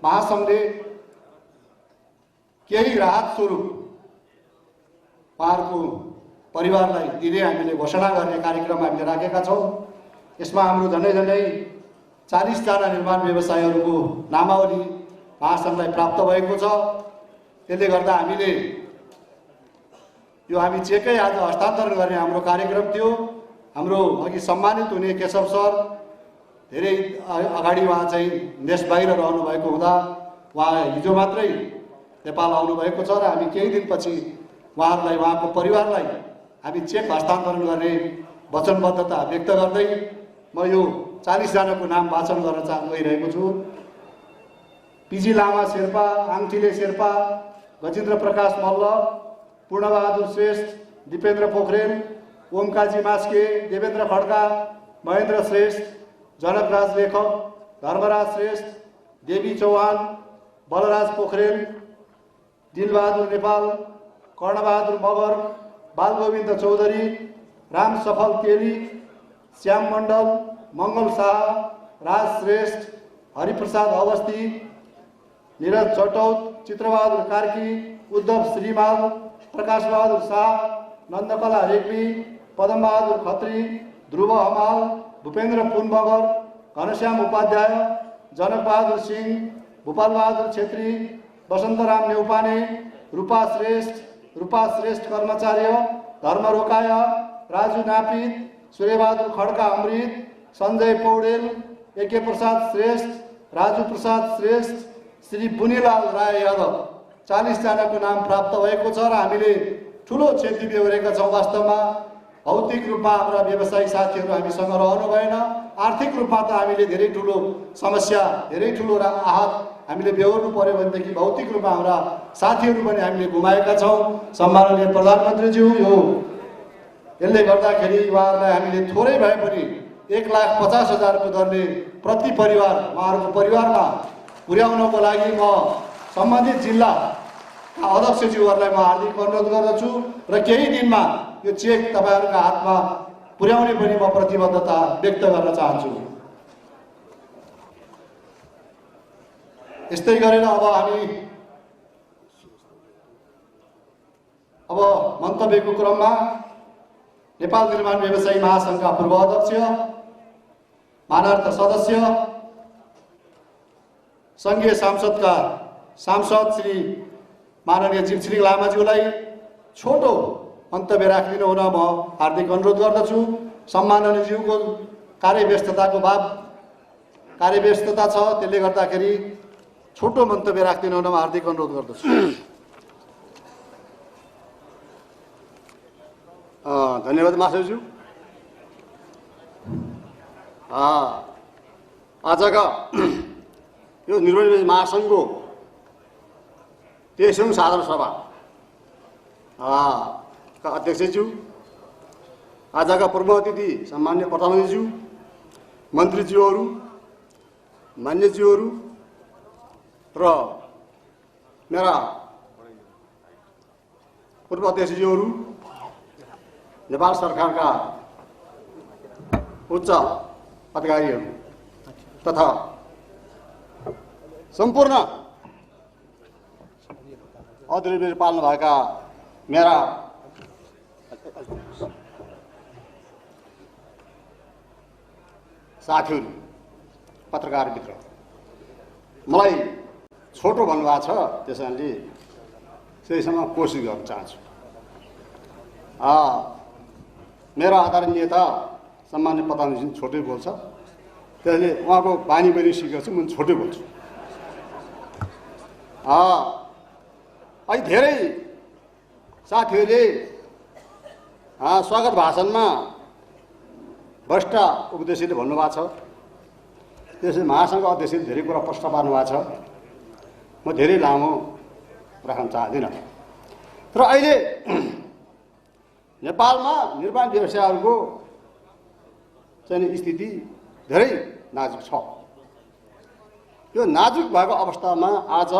महासङ्घले केही राहत स्वरूप उहाँहरूको परिवारलाई दिने हामीले घोषणा गर्ने कार्यक्रम हामीले राखेका छौँ। यसमा हाम्रो झन्डै 40 जना निर्माण व्यवसायीहरूको नामावली महासङ्घलाई प्राप्त भएको छ। त्यसले गर्दा हामीले यो हामी चेकै आज हस्तान्तरण गर्ने हाम्रो कार्यक्रम थियो। हाम्रो अघि सम्मानित हुने केशव सर धेरै अगाडि उहाँ चाहिँ देश बाहिर रहनु भएको हुँदा उहाँ हिजो मात्रै नेपाल आउनुभएको छ र हामी केही दिनपछि उहाँहरूलाई उहाँको परिवारलाई हामी चेक हस्तान्तरण गर्ने वचनबद्धता व्यक्त गर्दै म यो 40 जनाको नाम वाचन गर्न गइरहेको छु। पिजी लामा शेर्पा, आङठिले शेर्पा, गजेन्द्र प्रकाश मल्ल, पूर्णबहादुर श्रेष्ठ, दिपेन्द्र पोखरेल, ओमकाजी मास्के, देवेन्द्र खड्का, महेन्द्र श्रेष्ठ, जनकराज लेखक, धर्मराज श्रेष्ठ, देवी चौहान, बलराज पोखरेल, दिलबहादुर नेपाल, कर्णबहादुर मगर, बालगोविन्द चौधरी, राम सफल तेली, श्याम मण्डल, मङ्गल शाह, राज श्रेष्ठ, हरिप्रसाद अवस्थी, निरज चटौत, चित्रबहादुर कार्की, उद्धव श्रीमाल, प्रकाश बहादुर शाह, नन्दकला रेग्मी, पदमबहादुर खत्री, ध्रुव हमाल, भूपेन्द्र पुन मगर, घनश्याम उपाध्याय, जनकबहादुर सिंह, भूपाल बहादुर छेत्री, वसन्तराम नेउपाने, रूपा श्रेष्ठ कर्मचार्य, धर्म रोकाय, राजु नापित, सूर्यबहादुर खड्का अमृत, सञ्जय पौडेल, एके प्रसाद श्रेष्ठ, राजु प्रसाद श्रेष्ठ, श्री बुनिलाल राय यादव 40 जनाको नाम प्राप्त भएको छ र हामीले ठुलो क्षति बेहोरेका छौँ। वास्तवमा भौतिक रूपमा हाम्रा व्यवसायी साथीहरू हामीसँग रहनु भएन, आर्थिक रूपमा त हामीले धेरै ठुलो समस्या, धेरै ठुलो आहत हामीले बेहोर्नु पर्यो भनेदेखि भौतिक रूपमा हाम्रा साथीहरू पनि हामीले गुमाएका छौँ। सम्माननीय प्रधानमन्त्रीज्यू, यो यसले गर्दाखेरि उहाँहरूलाई हामीले थोरै भए पनि 1,50,000 दरले प्रति परिवार उहाँहरूको परिवारमा पुर्याउनको लागि म सम्बन्धित जिल्ला अध्यक्षज्यूहरूलाई म हार्दिक अनुरोध गर्दछु र केही दिनमा यो चेक तपाईँहरूका हातमा पुर्याउने पनि म प्रतिबद्धता व्यक्त गर्न चाहन्छु। यस्तै गरेर अब मन्तव्यको क्रममा नेपाल निर्माण व्यवसायी महासङ्घका पूर्व अध्यक्ष, मानार्थ सदस्य, सङ्घीय सांसद श्री माननीय जिमछिरिङ लामाज्यूलाई छोटो मन्तव्य राखिदिनु हुन म हार्दिक अनुरोध गर्दछु। सम्माननीयज्यूको कार्यव्यस्तता छ, त्यसले गर्दाखेरि छोटो मन्तव्य राखिदिनु हुन म हार्दिक अनुरोध गर्दछु। धन्यवाद महासचिवज्यू। आजका यो निर्माण महासङ्घको 23औं साधारण सभा का अध्यक्षज्यू, आजका प्रमुख अतिथि सम्मान्य प्रधानमन्त्रीज्यू, मन्त्रीज्यूहरू, मान्यज्यूहरू र मेरा पूर्व अध्यक्षज्यूहरू, नेपाल सरकारका उच्च अधिकारीहरू तथा सम्पूर्ण अदृश्य पाल्नुभएका मेरा साथीहरू, पत्रकार मित्र, मलाई छोटो भन्नुभएको छ, त्यसैले त्यसैसम्म कोसिस गर्न चाहन्छु। मेरो आदरणीय नेता सम्मान्य प्रधानमन्त्री छोटै बोल्छ, त्यसैले उहाँको बानी पनि सिकेको छु, म छोटै बोल्छु। अहिले धेरै साथीहरूले स्वागत भाषणमा भ्रष्ट उपदेशले भन्नुभएको छ, त्यसै महासङ्घ अध्यक्षले धेरै कुरा प्रश्न पार्नु भएको छ। म धेरै लामो राख्न चाहदिनँ, तर अहिले नेपालमा निर्माण व्यवसायहरूको चाहिँ स्थिति धेरै नाजुक छ। यो नाजुक भएको अवस्थामा आज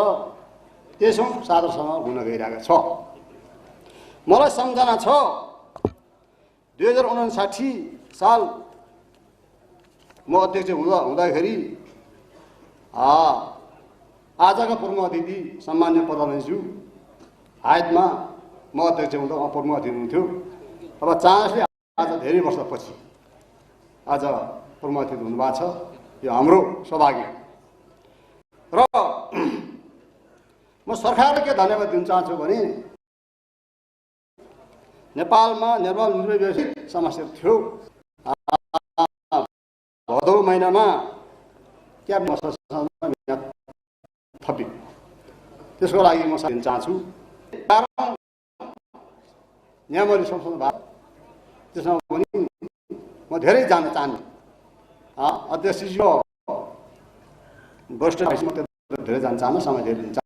23औं साधारण सभा हुन गइरहेको छ। मलाई सम्झना छ 2059 साल म अध्यक्ष हुँदाखेरि आजका प्रमुख अतिथि सम्मान्य प्रधानमन्त्रीज्यू हायतमा म अध्यक्ष हुँदा उहाँ प्रमुख अतिथि हुनुहुन्थ्यो। अब चान्सले आज धेरै वर्षपछि आज प्रमुख अतिथि हुनुभएको छ, यो हाम्रो सौभाग्य। र म सरकारलाई के धन्यवाद दिन चाहन्छु भने नेपालमा निर्माण व्यवसायिक समस्या थियो। भदौ महिनामा क्याबिनेट थपियो, त्यसको लागि म दिन चाहन्छु। कारण नियमहरू संशोधन भयो, त्यसमा पनि म धेरै जान चाहन्छु। अध्यक्षज्यू वरिष्ठ धेरै जान चाहन्न, समय धेरै लिन्छ।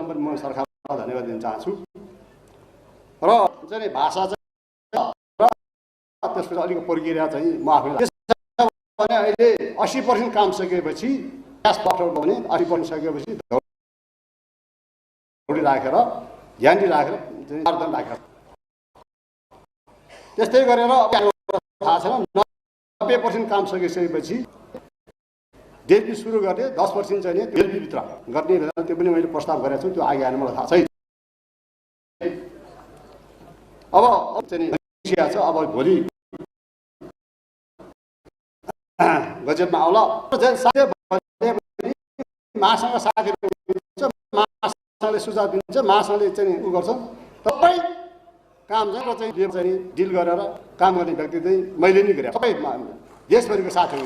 म सरकारलाई धन्यवाद दिन चाहन्छु। र चाहिँ भाषा चाहिँ त्यसको अलिक प्रक्रिया चाहिँ म आफैलाई भने अहिले 80% काम सकेपछि ग्यास पठाउनु भने 80% सकेपछि दौडी राखेर ध्यान राखेर राखेर त्यस्तै गरेर थाहा छैन 90% काम सकिसकेपछि डेल्पी सुरु गर्ने 10% चाहिँ डेल्पीभित्र गर्ने भनेर त्यो पनि मैले प्रस्ताव गरेको छु। त्यो आगे आएर मलाई थाहा छैन। अब चाहिँ छ, अब भोलि बजेटमा आउला। महासँग साथीहरू हुन्छ, महासँगले सुझाव दिन्छ, महासँगले चाहिँ उ गर्छ। सबै काम चाहिँ डिल गरेर काम गर्ने व्यक्ति चाहिँ मैले नै गरेँ। सबै देशभरिको साथीहरू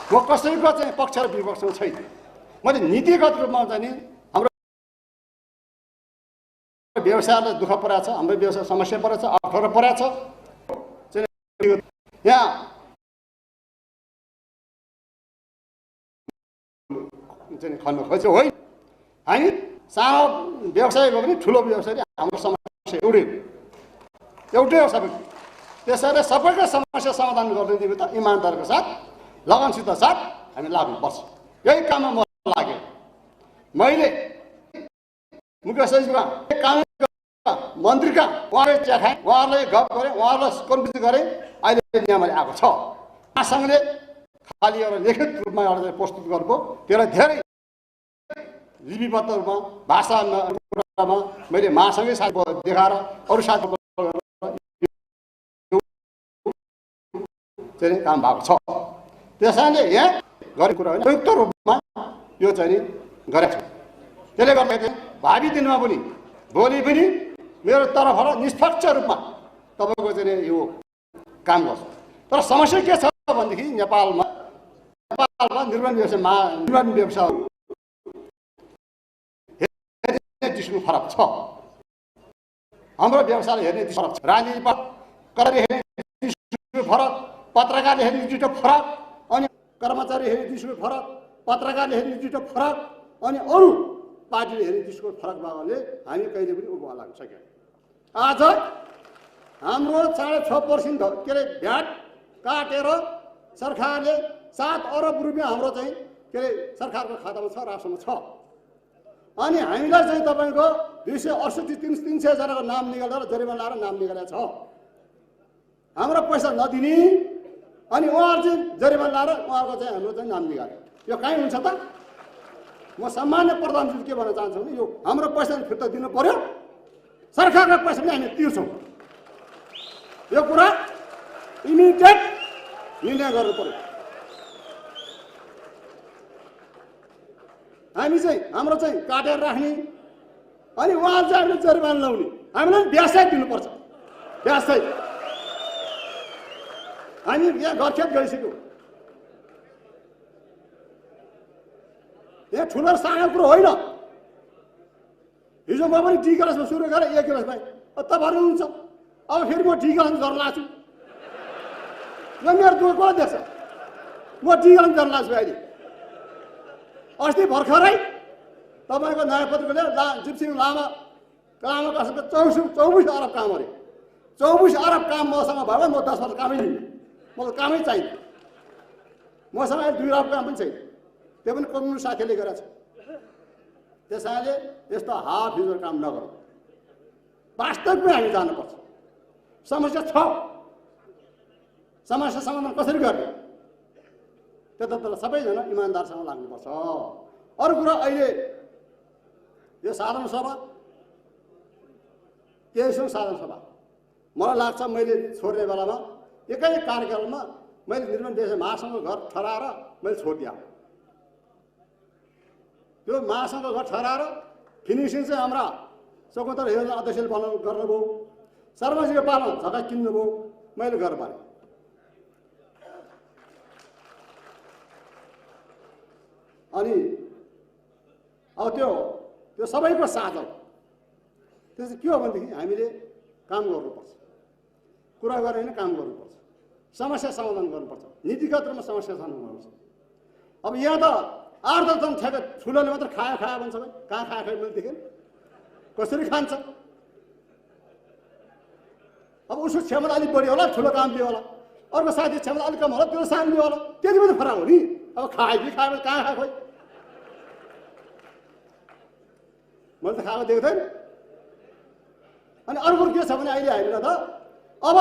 म कसैको चाहिँ पक्ष र विपक्षमा छैन। मैले नीतिगत रूपमा चाहिँ हाम्रो व्यवसायलाई दुःख परेको छ, हाम्रो व्यवसाय समस्या परेको छ, अप्ठ्यारो परेको छ। यहाँ चाहिँ खन्न खोज्यो होइन, हामी सानो व्यवसाय भयो भने ठुलो व्यवसाय हाम्रो समस्या एउटै हो सबै। त्यसैले सबैको समस्या समाधान गर्ने निमित्त इमान्दारको साथ लगनसित साथ हामी लाग्नुपर्छ। यही काममा म लागेँ। मैले मुख्य सचिवमा कानुन मन्त्रीका उहाँले चिया खाएँ, उहाँहरूले गफ गरेँ, उहाँहरूलाई कन्भिन्स गरेँ। अहिले नियमले आएको छ। महासङ्घले खालि एउटा लिखित रूपमा एउटा प्रस्तुत गर्नुभयो, त्यसलाई धेरै लिपिबद्ध रूपमा भाषामा मैले महासङ्घै साथ देखाएर अरू साथ चाहिँ काम भएको छ। त्यसैले यहाँ गरेको कुरा होइन, संयुक्त रूपमा यो चाहिँ गरेको छ। त्यसले गर्दाखेरि भावी दिनमा पनि भोलि पनि मेरो तर्फबाट निष्पक्ष रूपमा तपाईँको चाहिँ यो काम गर्छ। तर समस्या के छ भनेदेखि नेपालमा निर्माण व्यवसाय हेर्ने दृष्टिको फरक छ। हाम्रो व्यवसायलाई हेर्ने फरक छ। राजनीतिमा हेर्ने फरक, पत्रकारले हेर्ने दृष्टिकोण फरक, अनि कर्मचारी हेर्ने दृष्टिकोण फरक, पत्रकारले हेर्ने दृष्टिकोण फरक, अनि अरू पार्टीले हेर्ने दृष्टिकोण फरक भएकोले हामी कहिले पनि उभो लाग्न सकेन। आज हाम्रो 6.5% के अरे भ्याट काटेर सरकारले 7 अरब रुपियाँ हाम्रो चाहिँ के अरे सरकारको खातामा छ, राष्ट्रमा छ। अनि हामीलाई चाहिँ तपाईँको 268-300 जनाको नाम निकालेर जरिवाना लगाएर नाम निकालेको छ। हाम्रो पैसा नदिने अनि उहाँहरू चाहिँ जरिवाना लगाएर उहाँहरूको चाहिँ हाम्रो चाहिँ नाम निकाल्यो। यो कहीँ हुन्छ त? म सामान्य प्रधानमन्त्री के भन्न चाहन्छु भने यो हाम्रो पैसा फिर्ता दिनु पर्यो, सरकारको पैसा पनि हामी तिर्छौँ। यो कुरा इमिडिएट निर्णय गर्नु पर्यो। हामी चाहिँ हाम्रो चाहिँ काटेर राख्ने अनि उहाँहरू चाहिँ हामीले जरिवाना लाउने, हामीलाई ब्याज सहित दिनुपर्छ। ब्याज सहित हामी यहाँ गरखेत गइसक्यो। यहाँ ठुलो सानो कुरो होइन। हिजो म पनि डी क्लासमा सुरु गरेँ, ए क्लासमा तपाईँहरू हुनुहुन्छ, अब फेरि म डी क्लासमा गर्न लाग्छु। ल मेरो दुःख को देख्छ? म डी क्लासमा गर्न लाग्छु अहिले। अस्ति भर्खरै तपाईँको नयाँ पत्रले जिपसिङ लामा कसैको 24 अरब काम अरे। 24 अरब काम मसँग भयो भने म 10 वर्ष कामै लिन्छु। मलाई कामै चाहिन्छ। मसँग अहिले 2 अरब काम पनि छैन। त्यो पनि कम्युनिस्ट साथीले गरेछ। त्यसैले यस्तो हाफ हिजो काम नगरौँ। वास्तवमै हामी जानुपर्छ। समस्या छ, समस्या समाधान कसरी गर्ने त्यतातिर सबैजना इमान्दारसँग लाग्नुपर्छ। अरू कुरा अहिले यो साधारण सभा केहीसँग साधारण सभा मलाई लाग्छ मैले छोड्ने बेलामा एकै कार्यकालमा मैले निर्माण देश महासङ्घको घर ठहराएर मैले छोडिदिएँ। त्यो महासङ्घको घर ठहराएर फिनिसिङ चाहिँ हाम्रा स्वतन्त्र योजना अध्यक्षले पालन गर्नुभयो, शर्माजीको पालन झट्का किन्नुभयो, मैले गरेर पाएँ। अनि अब त्यो सबैको साथ हो। त्यो चाहिँ के हो भनेदेखि हामीले काम गर्नुपर्छ, कुरा गरेर होइन काम गर्नुपर्छ, समस्या समाधान गर्नुपर्छ, नीतिगत रूपमा समस्या समाधान गर्नुपर्छ। अब यहाँ त आर्दर्जन ठेका ठुलोले मात्र खायो भन्छ भाइ, कहाँ खायो मैले देखेँ। कसरी खान्छ? अब उसको क्षमता अलिक बढी होला, ठुलो काम दियो होला, अर्को साथी क्षमता अलिक कम होला, त्यो सानो दियो होला, त्यति पनि फरक हो नि। अब खायो कि खायो भने कहाँ खायो खोइ? मैले त खाएको दिएको थिएन। अनि अर्को के छ भने अहिले हामीलाई त अब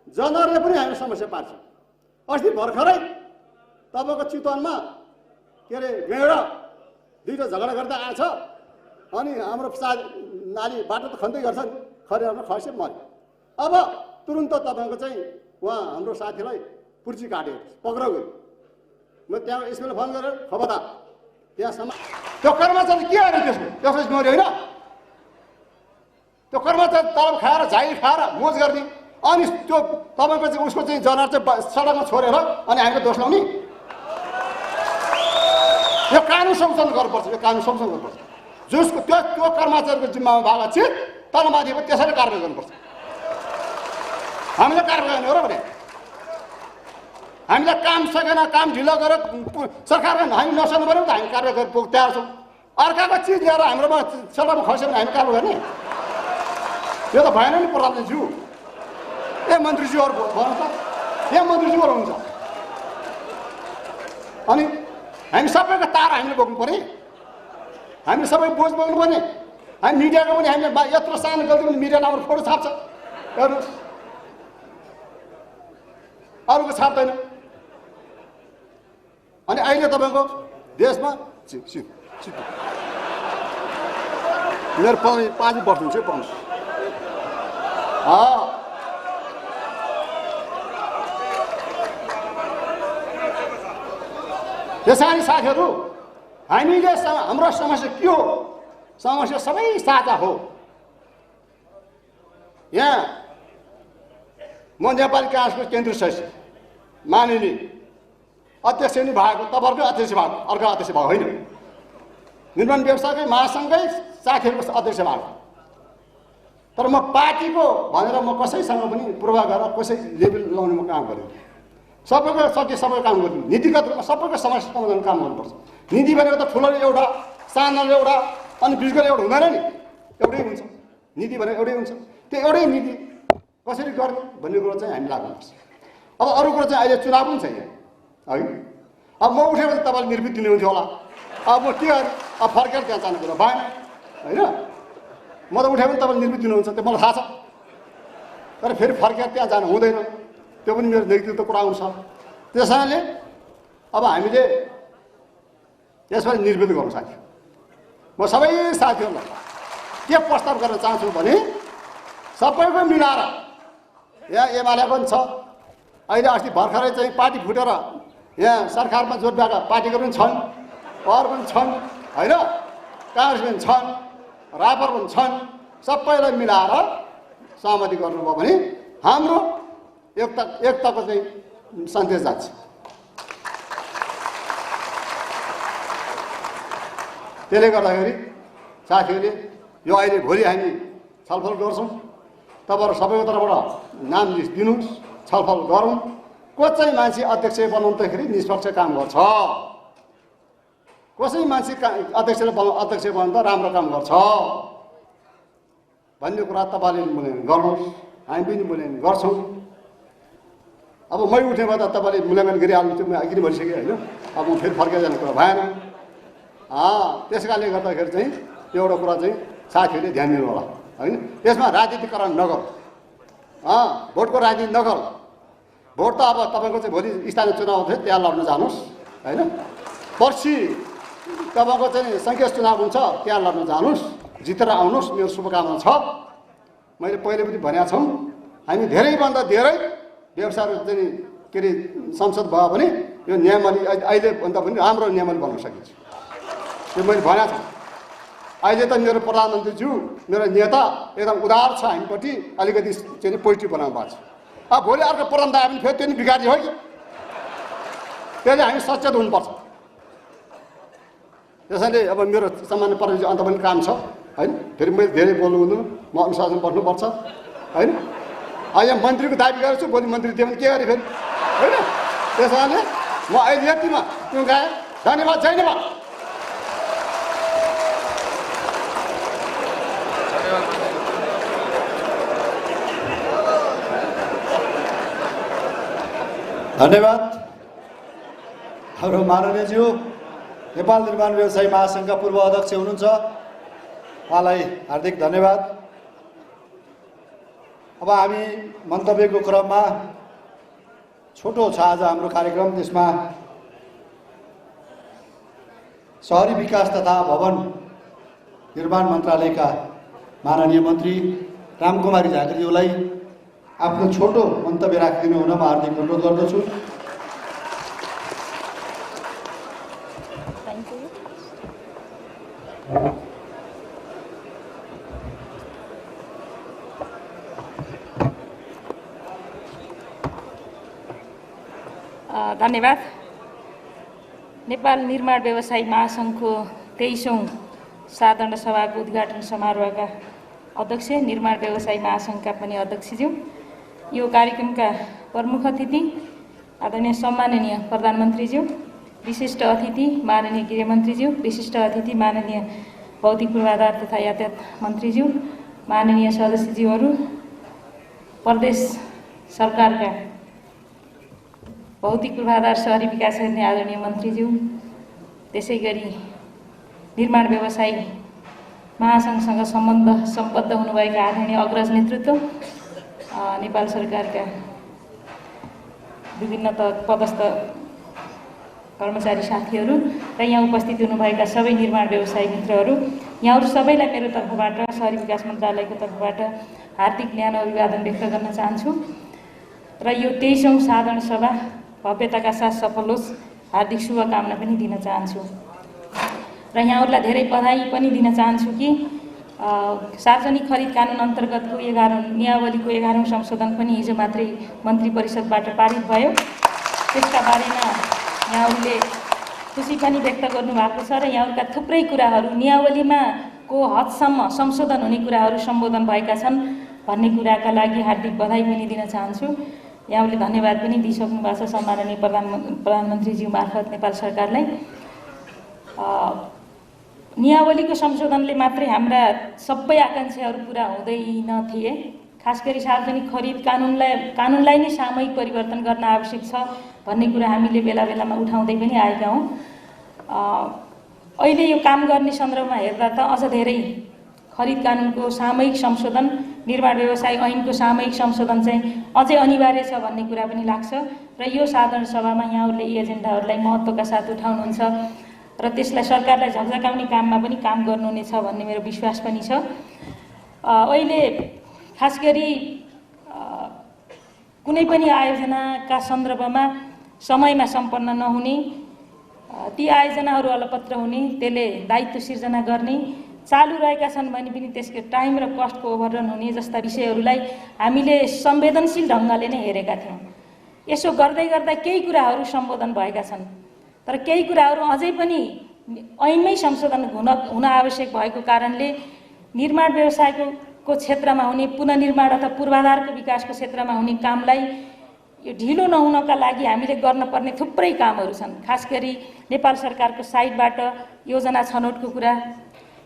जनरले पनि हामी समस्या पार्छ। अस्ति भर्खरै तपाईँको चितवनमा के अरे गैँडा 2टा झगडा गर्दा आएछ। अनि हाम्रो नाली बाटो त खन्दै गर्छ नि, खरेर खसे मऱ्यो। अब तुरुन्त तपाईँको चाहिँ उहाँ हाम्रो साथीलाई पुर्ची काट्यो, पक्राउ गयो। म त्यहाँ यसले फोन गरेर खबरदार त्यहाँसम्म त्यो कर्मचारी के अरे त्यसपछि मऱ्यो होइन। त्यो कर्मचारी तलब खाएर झाइ खाएर मोज गर्ने अनि त्यो तपाईँको चाहिँ उसको चाहिँ जनावर चाहिँ सडकमा छोडेर अनि हामीले दोष लाउने। यो कानुन संशोधन गर्नुपर्छ। यो कानुन संशोधन गर्नुपर्छ। जसको त्यो कर्मचारीको जिम्मामा भएको चिज तलमाथि त्यसैले कारवाही गर्नुपर्छ। हामीले कारवाही गर्ने हो र भने हामीलाई काम सकेन, काम ढिलो गरेर सरकारले हामी नसक्नु पऱ्यो भने त हामी कारवाही गरेर तयार छौँ। अर्काको चिज लिएर हाम्रोमा सडकमा खस्यो भने हामी कारवाही गर्ने? यो त भएन नि प्रधानमन्त्रीज्यू। ए मन्त्रीज्यूहरू भन्नु त, यहाँ मन्त्रीज्यूहरू हुन्छ। अनि हामी सबैको तार हामीले बोक्नु पर्ने, हामीले सबै बोझ बोक्नु पर्ने। हामी मिडियाको पनि हामीले यत्रो सानो गल्ती पनि मिडियाले हाम्रो फोटो छाप्छ, हेर्नुहोस्, अरूको छाप्दैन। अनि अहिले तपाईँको देशमा मेरो 5 वर्ष हुन्छ पाउनु। त्यसरी साथीहरू हामीले हाम्रो समस्या के हो? समस्या सबै साझा हो। यहाँ म नेपाली काङ्ग्रेसको केन्द्रीय सचिव माननीय अध्यक्ष नि भएको, तपाईँहरूकै अध्यक्ष भएको, अर्को अध्यक्ष भएको होइन। निर्माण व्यवसायकै महासङ्घकै साथीहरूको अध्यक्ष भएको। तर म पार्टीको भनेर म कसैसँग पनि पूर्वाग्रह गरेर कसै लेबल लाउने म काम गरेँ। सबैको सके सबै काम गर्नु, नीतिगत रूपमा सबैको समस्या समाधान काम गर्नुपर्छ। नीति भनेको त ठुलो एउटा, सानो एउटा, अनि बिचको एउटा हुँदैन नि, एउटै हुन्छ। नीति भनेको एउटै हुन्छ। त्यो एउटै नीति कसरी गर्ने भन्ने कुरो चाहिँ हामी लाग्नुपर्छ। अब अरू कुरो चाहिँ अहिले चुनाव पनि छैन है। अब म उठ्यो भने तपाईँले निर्वृत्ति दिनुहुन्थ्यो होला। अब म के गरेँ, अब फर्केर त्यहाँ जानु कुरा भएन होइन। म त उठ्यो भने तपाईँले निर्वृत्ति दिनुहुन्छ त्यो मलाई थाहा छ, तर फेरि फर्केर त्यहाँ जानु हुँदैन, त्यो पनि मेरो नेतृत्वको कुरा आउँछ। त्यस कारणले अब हामीले यसमा निर्वृत्ति गर्नु साथी। म सबै साथीहरूलाई के प्रस्ताव गर्न चाहन्छु भने सबैको मिलाएर, यहाँ एमाले पनि छ, अहिले अस्ति भर्खरै चाहिँ पार्टी फुटेर यहाँ सरकारमा जोडिएका पार्टीको पनि छन्, अरू पनि छन् होइन, काङ्ग्रेस पनि छन्, रापर पनि छन्। सबैलाई मिलाएर सहमति गर्नुभयो भने हाम्रो एकताको चाहिँ सन्देश जान्छ। त्यसले गर्दाखेरि साथीहरूले यो अहिले भोलि हामी छलफल गर्छौँ। तपाईँहरू सबैको तर्फबाट नाम लिस्ट दिनुहोस्, छलफल गरौँ। को चाहिँ मान्छे अध्यक्ष बनाउँदाखेरि निष्पक्ष काम गर्छ, कसै मान्छे अध्यक्ष बनाउँदा राम्रो काम गर्छ भन्ने कुरा तपाईँले मूल्याङ्कन गर्नुहोस्, हामी पनि मूल्याङ्कन गर्छौँ। अब मै उठेमा त तपाईँले मूल्याङ्कन गरिहाल्नु थियो, म अघि नै भनिसकेँ होइन। अब म फेरि फर्केर जाने कुरा भएन। त्यस कारणले गर्दाखेरि चाहिँ एउटा कुरा चाहिँ साथीहरूले ध्यान दिनु होला होइन। यसमा राजनीतिकरण नगर, भोटको राजनीति नगर। भोट त अब तपाईँको चाहिँ भोलि स्थानीय चुनाव थियो, त्यहाँ लड्न जानुहोस् होइन। पर्सि तपाईँको चाहिँ सङ्घीय चुनाव हुन्छ, त्यहाँ लड्न जानुहोस्, जितेर आउनुहोस्, मेरो शुभकामना छ। मैले पहिले पनि भनेको छौँ, हामी धेरैभन्दा धेरै व्यवसायहरू चाहिँ के अरे संसद भयो भने यो नियमले अहिलेभन्दा पनि राम्रो नियमले बनाउन सकिन्छ, त्यो मैले भनेको छु। अहिले त मेरो प्रधानमन्त्रीज्यू, मेरो नेता एकदम उदार छ, हामीपट्टि अलिकति चाहिँ पोजिटिभ बनाउनु भएको छ। अब भोलि अर्को प्रधान आयो भने फेरि त्यो नि बिगारी हो कि, त्यसले हामी सचेत हुनुपर्छ। त्यसैले अब मेरो सामान्य प्रविधि अन्त पनि काम छ होइन। फेरि मैले धेरै बोल्नु हुँदैन, म अनुशासन बस्नुपर्छ होइन। यहाँ मन्त्रीको दाबी गरेको छु, भोलि मन्त्री दियो भने के गरेँ फेरि होइन। त्यस कारणले म अहिले यतिमा त्यो गाएँ। धन्यवाद, जय नेपाल। धन्यवाद। हाम्रो माननीयज्यू नेपाल निर्माण व्यवसायी महासङ्घका पूर्व अध्यक्ष हुनुहुन्छ, उहाँलाई हार्दिक धन्यवाद। अब हामी मन्तव्यको क्रममा छोटो छ आज हाम्रो कार्यक्रम, त्यसमा शहरी विकास तथा भवन निर्माण मन्त्रालयका माननीय मन्त्री रामकुमारी झाँक्रीज्यूलाई आफ्नो छोटो मन्तव्य राखिदिनु हुन म हार्दिक अनुरोध गर्दछु। धन्यवाद। नेपाल निर्माण व्यवसायी महासङ्घको 23औं साधारण सभाको उद्घाटन समारोहका अध्यक्ष, निर्माण व्यवसायी महासङ्घका पनि अध्यक्षज्यू, यो कार्यक्रमका प्रमुख अतिथि आदरणीय सम्माननीय प्रधानमन्त्रीज्यू, विशिष्ट अतिथि माननीय गृहमन्त्रीज्यू, विशिष्ट अतिथि माननीय भौतिक पूर्वाधार तथा यातायात मन्त्रीज्यू, माननीय सदस्यज्यूहरू, प्रदेश सरकारका भौतिक पूर्वाधार शहरी विकास गर्ने आदरणीय मन्त्रीज्यू, त्यसै गरी निर्माण व्यवसायी महासङ्घसँग सम्बद्ध हुनुभएका आदरणीय अग्रज नेतृत्व, नेपाल सरकारका विभिन्न पदस्थ कर्मचारी साथीहरू र यहाँ उपस्थित हुनुभएका सबै निर्माण व्यवसायी मित्रहरू, यहाँहरू सबैलाई मेरो तर्फबाट, शहरी विकास मन्त्रालयको तर्फबाट हार्दिक न्यानो अभिवादन व्यक्त गर्न चाहन्छु र यो 23औं साधारण सभा भव्यताका साथ सफल होस्, हार्दिक शुभकामना पनि दिन चाहन्छु र यहाँहरूलाई धेरै बधाई पनि दिन चाहन्छु कि सार्वजनिक खरिद कानुन अन्तर्गतको 11 नियावलीको 11औं संशोधन पनि हिजो मात्रै मन्त्री परिषदबाट पारित भयो। त्यसका बारेमा यहाँहरूले खुसी पनि व्यक्त गर्नुभएको छ र यहाँहरूका थुप्रै कुराहरू नियावलीमा को हदसम्म संशोधन हुने कुराहरू सम्बोधन भएका छन् भन्ने कुराका लागि हार्दिक बधाई पनि दिन चाहन्छु। यहाँले धन्यवाद पनि दिइसक्नु भएको छ सम्माननीय प्रधानमन्त्रीज्यू मार्फत नेपाल सरकारलाई। नियावलीको संशोधनले मात्रै हाम्रा सबै आकाङ्क्षाहरू पुरा हुँदैन थिए। खास गरी सार्वजनिक खरिद कानुनलाई नै सामूहिक परिवर्तन गर्न आवश्यक छ भन्ने कुरा हामीले बेला बेलामा उठाउँदै पनि आएका हौँ। अहिले यो काम गर्ने सन्दर्भमा हेर्दा त अझ धेरै खरिद कानुनको सामूहिक संशोधन, निर्माण व्यवसाय ऐनको सामूहिक संशोधन चाहिँ अझै अनिवार्य छ भन्ने कुरा पनि लाग्छ र यो साधारण सभामा यहाँहरूले यी एजेन्डाहरूलाई महत्त्वका साथ उठाउनुहुन्छ र त्यसलाई सरकारलाई झकझकाउने काममा पनि काम गर्नुहुनेछ भन्ने मेरो विश्वास पनि छ। अहिले खास गरी कुनै पनि आयोजनाका सन्दर्भमा समयमा सम्पन्न नहुने, ती आयोजनाहरू अलपत्र हुने, त्यसले दायित्व सिर्जना गर्ने, चालु रहेका छन् भने पनि त्यसको टाइम र कस्टको ओभररन हुने जस्ता विषयहरूलाई हामीले संवेदनशील ढङ्गले नै हेरेका थियौँ। यसो गर्दै गर्दा केही कुराहरू सम्बोधन भएका छन्, तर केही कुराहरू अझै पनि ऐनमै संशोधन हुन आवश्यक भएको कारणले निर्माण व्यवसायको क्षेत्रमा हुने पुनर्निर्माण अथवा पूर्वाधारको विकासको क्षेत्रमा हुने कामलाई यो ढिलो नहुनका लागि हामीले गर्नुपर्ने थुप्रै कामहरू छन्। खास गरी नेपाल सरकारको साइडबाट योजना छनौटको कुरा,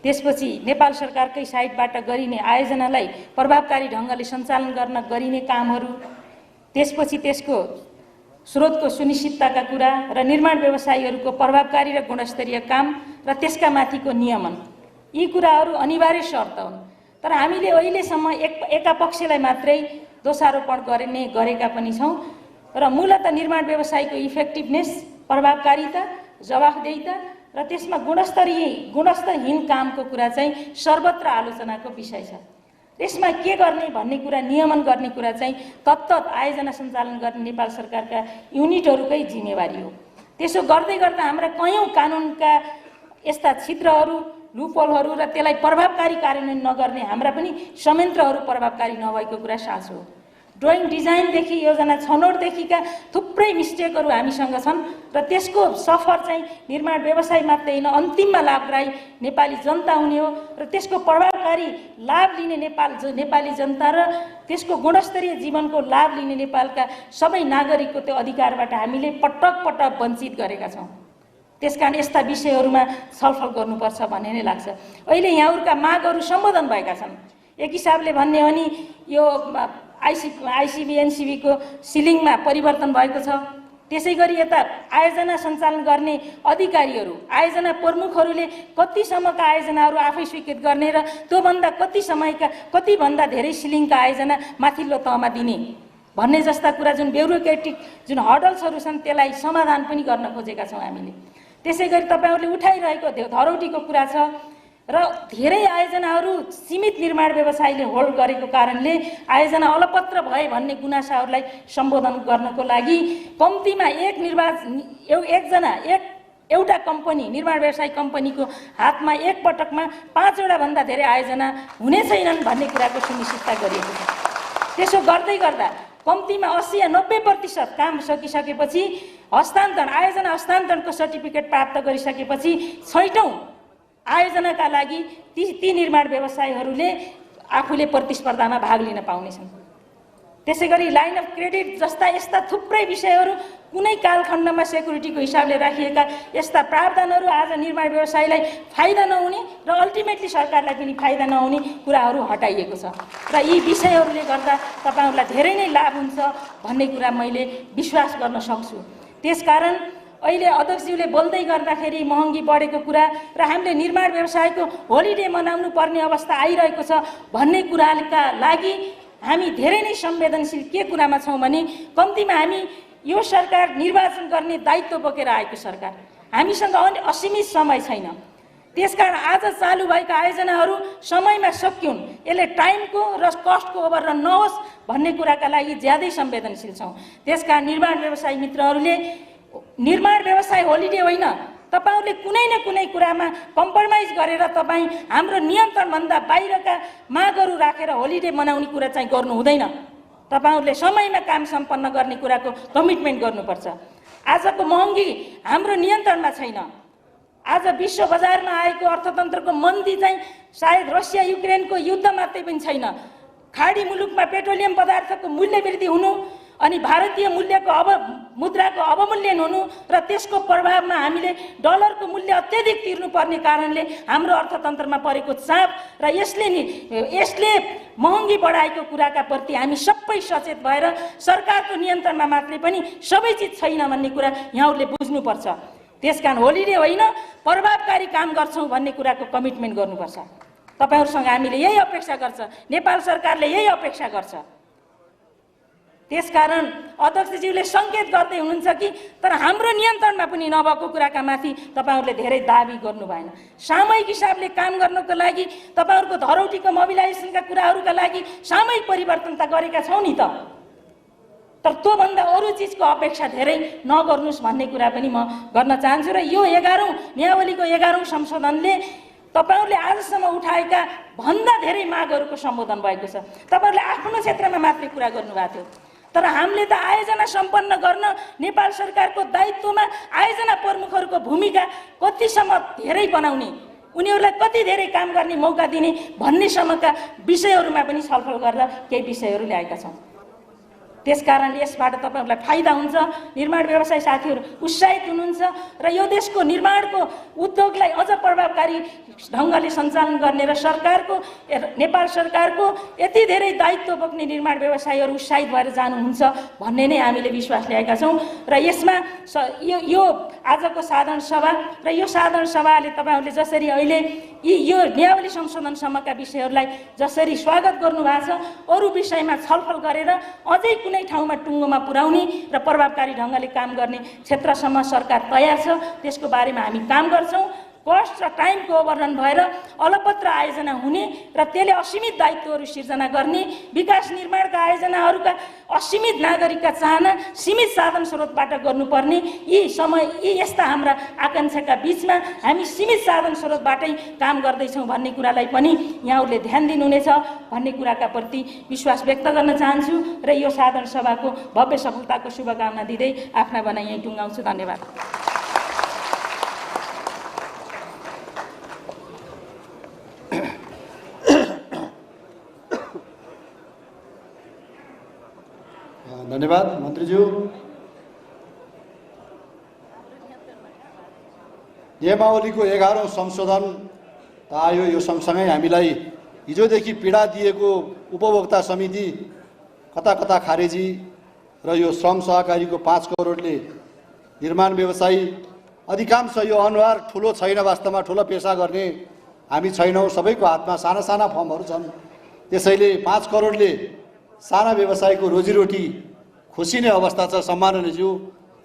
त्यसपछि नेपाल सरकारकै साइडबाट गरिने आयोजनालाई प्रभावकारी ढङ्गले सञ्चालन गर्न गरिने कामहरू, त्यसपछि त्यसको स्रोतको सुनिश्चितताका कुरा र निर्माण व्यवसायीहरूको प्रभावकारी र गुणस्तरीय काम र त्यसका माथिको नियमन, यी कुराहरू अनिवार्य शर्त हुन्। तर हामीले अहिलेसम्म एका पक्षलाई मात्रै दोषारोपण गरेका पनि छौँ र मूलत निर्माण व्यवसायको इफेक्टिभनेस, प्रभावकारिता, जवाफदेहिता र त्यसमा गुणस्तरहीन कामको कुरा चाहिँ सर्वत्र आलोचनाको विषय छ। यसमा के गर्ने भन्ने कुरा, नियमन गर्ने कुरा चाहिँ तत्त आयोजना सञ्चालन गर्ने नेपाल सरकारका युनिटहरूकै जिम्मेवारी हो। त्यसो गर्दै गर्दा हाम्रा कयौँ कानुनका यस्ता छिद्रहरू, लुपहोलहरू र त्यसलाई प्रभावकारी कार्यान्वयन नगर्ने हाम्रा पनि संयन्त्रहरू प्रभावकारी नभएको कुरा साँचो हो। ड्रइङ डिजाइनदेखि योजना छनौटदेखिका थुप्रै मिस्टेकहरू हामीसँग छन् र त्यसको सफर चाहिँ निर्माण व्यवसाय मात्रै होइन, अन्तिममा लाभग्राही नेपाली जनता हुने हो र त्यसको प्रभावकारी लाभ लिने नेपाली जनता र त्यसको गुणस्तरीय जीवनको लाभ लिने नेपालका सबै नागरिकको त्यो अधिकारबाट हामीले पटक पटक वञ्चित गरेका छौँ। त्यसकारण यस्ता विषयहरूमा छलफल गर्नुपर्छ भन्ने नै लाग्छ। अहिले यहाँहरूका मागहरू सम्बोधन भएका छन्। एक हिसाबले भन्ने हो नि यो आइसिबी एनसिबीको सिलिङमा परिवर्तन भएको छ। त्यसै गरी यता आयोजना सञ्चालन गर्ने अधिकारीहरू, आयोजना प्रमुखहरूले कतिसम्मका आयोजनाहरू आफै स्वीकृत गर्ने र त्योभन्दा कतिभन्दा धेरै सिलिङका आयोजना माथिल्लो तहमा दिने भन्ने जस्ता कुरा, जुन ब्युरोक्रेटिक जुन हर्डल्सहरू छन् त्यसलाई समाधान पनि गर्न खोजेका छौँ हामीले। त्यसै गरी तपाईँहरूले उठाइरहेको धरौटीको कुरा छ र धेरै आयोजनाहरू सीमित निर्माण व्यवसायले होल्ड गरेको कारणले आयोजना अलपत्र भए भन्ने गुनासाहरूलाई सम्बोधन गर्नको लागि कम्तीमा एउटा कम्पनी, निर्माण व्यवसाय कम्पनीको हातमा एक पटकमा 5वटा भन्दा धेरै आयोजना हुने छैनन् भन्ने कुराको सुनिश्चितता गरिएको छ। त्यसो गर्दै गर्दा कम्तीमा 80 या 90% काम सकिसकेपछि आयोजना हस्तान्तरणको सर्टिफिकेट प्राप्त गरिसकेपछि 6औं आयोजनाका लागि ती निर्माण व्यवसायीहरूले आफूले प्रतिस्पर्धामा भाग लिन पाउनेछन्। त्यसै गरी लाइन अफ क्रेडिट जस्ता यस्ता थुप्रै विषयहरू, कुनै कालखण्डमा सेक्युरिटीको हिसाबले राखिएका यस्ता प्रावधानहरू आज निर्माण व्यवसायीलाई फाइदा नहुने र अल्टिमेटली सरकारलाई पनि फाइदा नहुने कुराहरू हटाइएको छ र यी विषयहरूले गर्दा तपाईँहरूलाई धेरै नै लाभ हुन्छ भन्ने कुरा मैले विश्वास गर्न सक्छु। त्यसकारण अहिले अध्यक्षज्यूले बोल्दै गर्दाखेरि महँगी बढेको कुरा र हामीले निर्माण व्यवसायको होलिडे मनाउनु पर्ने अवस्था आइरहेको छ भन्ने कुराका लागि हामी धेरै नै संवेदनशील के कुरामा छौँ भने कम्तीमा हामी यो सरकार निर्वाचन गर्ने दायित्व बोकेर आएको सरकार, हामीसँग असीमित समय छैन। त्यसकारण आज चालु भएका आयोजनाहरू समयमा सकिउन्, यसले टाइमको र कस्टको ओभररन नहोस् भन्ने कुराका लागि ज्यादै संवेदनशील छौँ। त्यसकारण निर्माण व्यवसायी मित्रहरूले निर्माण व्यवसाय होलिडे होइन, तपाईहरूले कुनै न कुनै कुरामा कम्प्रोमाइज गरेर तपाईँ हाम्रो नियन्त्रणभन्दा बाहिरका मागहरू राखेर होलिडे मनाउने कुरा चाहिँ गर्नु हुँदैन। तपाईहरूले समयमा काम सम्पन्न गर्ने कुराको कमिटमेन्ट गर्नुपर्छ। आजको महँगी हाम्रो नियन्त्रणमा छैन, आज विश्व बजारमा आएको अर्थतन्त्रको मन्दी चाहिँ सायद रसिया युक्रेनको युद्ध मात्रै पनि छैन, खाडी मुलुकमा पेट्रोलियम पदार्थको मूल्य वृद्धि हुनु अनि भारतीय मूल्यको मुद्राको अवमूल्यन हुनु र त्यसको प्रभावमा हामीले डलरको मूल्य अत्यधिक तिर्नुपर्ने कारणले हाम्रो अर्थतन्त्रमा परेको चाप र यसले महँगी बढाएको कुराका प्रति हामी सबै सचेत भएर सरकारको नियन्त्रणमा मात्रै पनि सबै चिज छैन भन्ने कुरा यहाँहरूले बुझ्नुपर्छ। त्यसकारण होलीडे होइन, प्रभावकारी काम गर्छौँ भन्ने कुराको कमिटमेन्ट गर्नुपर्छ। तपाईहरुसँग हामीले यही अपेक्षा गर्छ, नेपाल सरकारले यही अपेक्षा गर्छ। त्यसकारण अध्यक्षज्यूले संकेत गर्दै हुनुहुन्छ कि तर हाम्रो नियन्त्रणमा पनि नभएको कुराका माथि तपाईहरुले धेरै दाबी गर्नु भएन। सामूहिक हिसाबले काम गर्नको लागि तपाईहरुको धरौटीको मोबिलाइजेसनका कुराहरुका लागि सामूहिक परिवर्तन त गरेका छौं नि त, तर त्यो भन्दा अरु चीजको अपेक्षा धेरै नगर्नुस् भन्ने कुरा पनि म गर्न चाहन्छु। र यो 11औं नियावलीको 11औं संशोधनले तपाईहरुले आजसम्म उठाएका भन्दा धेरै मागहरुको सम्बोधन भएको छ। तपाईहरुले आफ्नो क्षेत्रमा मात्रै कुरा गर्नुभएको थियो, तर हामीले त आयोजना सम्पन्न गर्न नेपाल सरकारको दायित्वमा आयोजना प्रमुखहरुको भूमिका कतिसम्म धेरै बनाउने, उनीहरुलाई कति धेरै काम गर्ने मौका दिने भन्ने सम्मका विषयहरुमा पनि छलफल गर्दा केही विषयहरु ल्याएका छौं। त्यसकारण यसबाट तपाईहरुलाई फाइदा हुन्छ, निर्माण व्यवसाय साथीहरु उत्साहित हुनुहुन्छ र यो देशको निर्माणको उद्योगलाई अझ प्रभावकारी ढंगले सञ्चालन गर्ने र नेपाल सरकारको यति धेरै दायित्व बोक्ने निर्माण व्यवसायीहरु उत्साहित भएर जानुहुन्छ भन्ने नै हामीले विश्वास ल्याएका छौं। र यसमा यो आजको साधारण सभा र यो साधारण सभाले तपाईहरुले जसरी अहिले यो नियावली संशोधनसम्मका विषयहरुलाई जसरी स्वागत गर्नुभएको छ, अरु विषयमा छलफल गरेर अझै कुनै ठाउँमा टुङ्गोमा पुर्याउने र प्रभावकारी ढंगले काम गर्ने क्षेत्रसम्म सरकार तयार छ। त्यसको बारेमा हामी काम गर्छौं। कस्ट र टाइमको ओभररन भएर अलपत्र आयोजना हुने र त्यसले असीमित दायित्वहरू सिर्जना गर्ने, विकास निर्माणका आयोजनाहरूका असीमित नागरिकका चाहना सीमित साधन स्रोतबाट गर्नुपर्ने यी यस्ता हाम्रा आकांक्षाका बीचमा हामी सीमित साधन स्रोतबाटै काम गर्दैछौँ भन्ने कुरालाई पनि यहाँहरूले ध्यान दिनुहुनेछ भन्ने कुराका प्रति विश्वास व्यक्त गर्न चाहन्छु र यो साधारण सभाको भव्य सफलताको शुभकामना दिँदै आफ्ना भनाइ यहीँ टुङ्गाउँछु। धन्यवाद। धन्यवाद मन्त्रीज्यू। नियमावलीको 11औं संशोधन आयो। यो सँगसँगै हामीलाई हिजोदेखि पीडा दिएको उपभोक्ता समिति कता कता खारेजी र यो श्रम सहकारीको 5 करोडले निर्माण व्यवसायी अधिकांश यो अनुहार ठुलो छैन, वास्तवमा ठुलो पेशा गर्ने हामी छैनौँ, सबैको हातमा साना साना फर्महरू छन्। त्यसैले 5 करोडले साना व्यवसायको रोजीरोटी खुसिने अवस्था छ। सम्माननीयज्यू,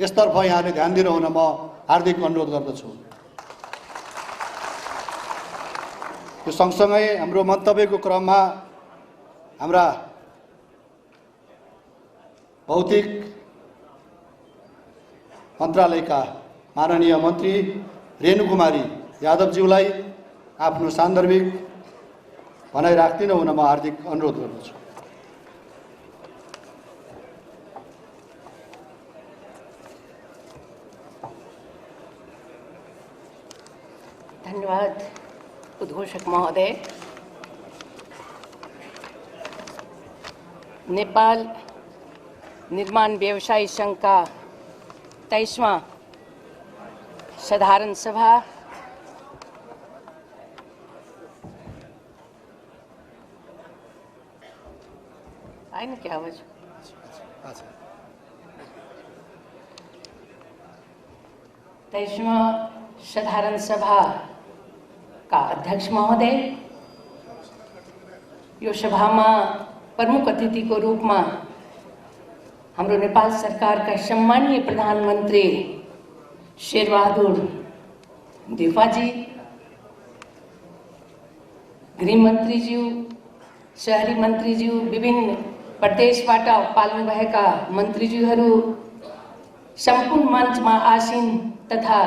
यसतर्फ यहाँले ध्यान दिनुहुन म हार्दिक अनुरोध गर्दछु। यो सँगसँगै हाम्रो मन्तव्यको क्रममा हाम्रा भौतिक मन्त्रालयका माननीय मन्त्री रेणुकुमारी यादवज्यूलाई आफ्नो सान्दर्भिक भनाइ राख्दिन हुन म हार्दिक अनुरोध गर्दछु। धन्यवाद उद्घोषक महोदय। नेपाल निर्माण व्यवसायी संघ का 23वां साधारण सभा आई ना क्या आवाज? 23वां साधारण सभा का अध्यक्ष महोदय, यो सभा में प्रमुख अतिथि को रूप में हाम्रो नेपाल सरकार का सम्मानीय प्रधानमंत्री शेरबहादुर देउवाजी, गृहमन्त्रीज्यू, शहरी मन्त्रीज्यू, विभिन्न प्रदेशबाट पाल्नु भएका मन्त्रीज्यूहरू, सम्पूर्ण मञ्चमा आसीन तथा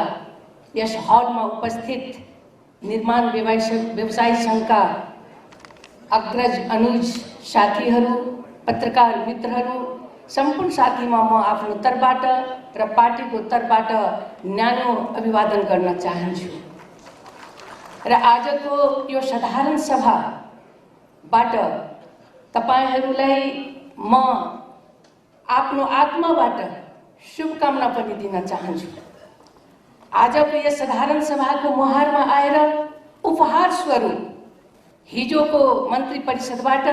यस हलमा उपस्थित निर्माण व्यवसायी संघका अग्रज अनुज साथीहरू, पत्रकार मित्रहरू सम्पूर्ण साथीमा म आफ्नो तर्फबाट र पार्टीको तर्फबाट न्यानो अभिवादन गर्न चाहन्छु। र आजको यो साधारण सभाबाट तपाईहरूलाई म आफ्नो आत्माबाट शुभकामना पनि दिन चाहन्छु। आजको यस साधारण सभाको मुहारमा आएर उपहार स्वरूप हिजोको मन्त्री परिषदबाट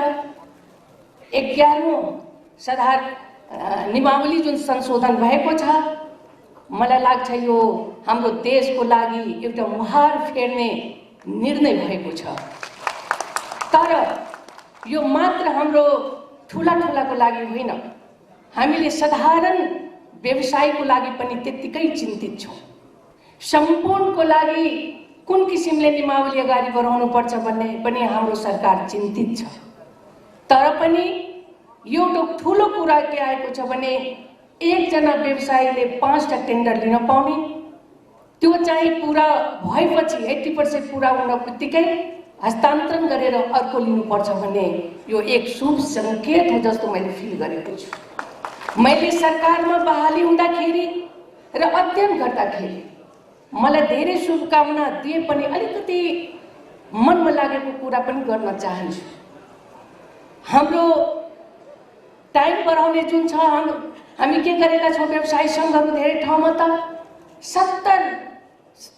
11औं नियमावली जुन संशोधन भएको छ, मलाई लाग्छ यो हाम्रो देशको लागि एउटा मुहार फेर्ने निर्णय भएको छ। तर यो मात्र हाम्रो ठुलाको लागि होइन, हामीले साधारण व्यवसायको लागि पनि त्यत्तिकै चिन्तित छौँ। सम्पूर्णको लागि कुन किसिमले नियमावली अगाडि बढाउनुपर्छ भन्ने पनि हाम्रो सरकार चिन्तित छ। तर पनि एउटा ठुलो कुरा के आएको छ भने एकजना व्यवसायीले 5टा टेन्डर लिन पाउने, त्यो चाहिँ पुरा भएपछि 80% पुरा हुन बित्तिकै हस्तान्तरण गरेर अर्को लिनुपर्छ भने यो एक शुभ सङ्केत हो जस्तो मैले फिल गरेको छु। मैले सरकारमा बहाली हुँदाखेरि र अध्ययन गर्दाखेरि मलाई धेरै शुभकामना दिए पनि अलिकति मनमा लागेको कुरा पनि गर्न चाहन्छु। हाम्रो टाइम बढाउने जुन छ, हामी के गरेका छौँ, व्यवसायी सङ्घहरू धेरै ठाउँमा त 70,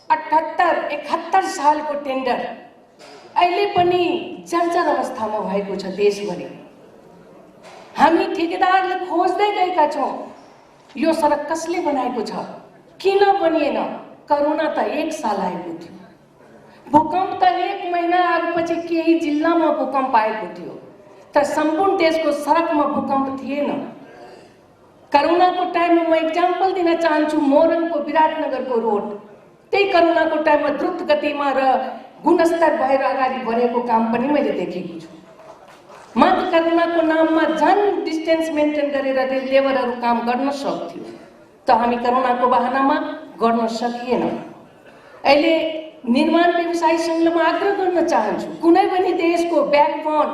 78, 71 सालको टेन्डर अहिले पनि जर्जर अवस्थामा भएको छ देशभरि। हामी ठेकेदारले खोज्दै गएका छौँ यो सडक कसले बनाएको छ, किन बनिएन। करोना त 1 साल आएको थियो, भूकम्प त 1 महिना आएपछि केही जिल्लामा भूकम्प आएको थियो, तर सम्पूर्ण देशको सडकमा भूकम्प थिएन। करोनाको टाइममा म इक्जाम्पल दिन चाहन्छु, मोरङको विराटनगरको रोड त्यही करोनाको टाइममा द्रुत गतिमा र गुणस्तर भएर अगाडि बढेको काम पनि मैले देखेको छु। मात्र करोनाको नाममा झन् डिस्टेन्स मेन्टेन गरेर लेबरहरू काम गर्न सक्थ्यो, त हामी करोनाको बहानामा गर्न सकिएन। अहिले निर्माण व्यवसायी सङ्घले म आग्रह गर्न चाहन्छु, कुनै पनि देशको ब्याकबोन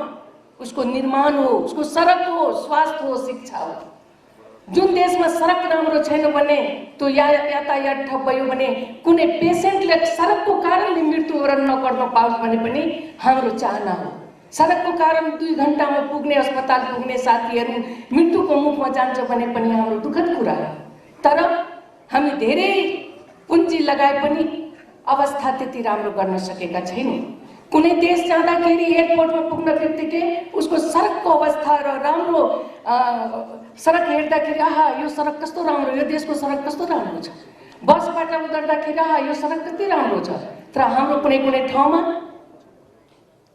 उसको निर्माण हो, उसको सडक हो, स्वास्थ्य हो, शिक्षा हो। जुन देशमा सडक राम्रो छैन भने त्यो यातायात ठप भयो भने कुनै पेसेन्टले सडकको कारणले मृत्युवरण नगर्न पाओस् भने पनि हाम्रो चाहना हो। सडकको कारण 2 घण्टामा पुग्ने, अस्पताल पुग्ने साथीहरू मृत्युको मुखमा जान्छ भने पनि हाम्रो दुःखद कुरा हो। तर हामी धेरै पुँजी लगाए पनि अवस्था त्यति राम्रो गर्न सकेका छैनौँ। कुनै देश जाँदाखेरि एयरपोर्टमा पुग्न बित्तिकै उसको सडकको अवस्था र राम्रो सडक हेर्दाखेरि आहा यो सडक कस्तो राम्रो, यो देशको सडक कस्तो राम्रो छ। बसबाट उतर्दाखेरि आहा यो सडक कति राम्रो छ। तर हाम्रो कुनै ठाउँमा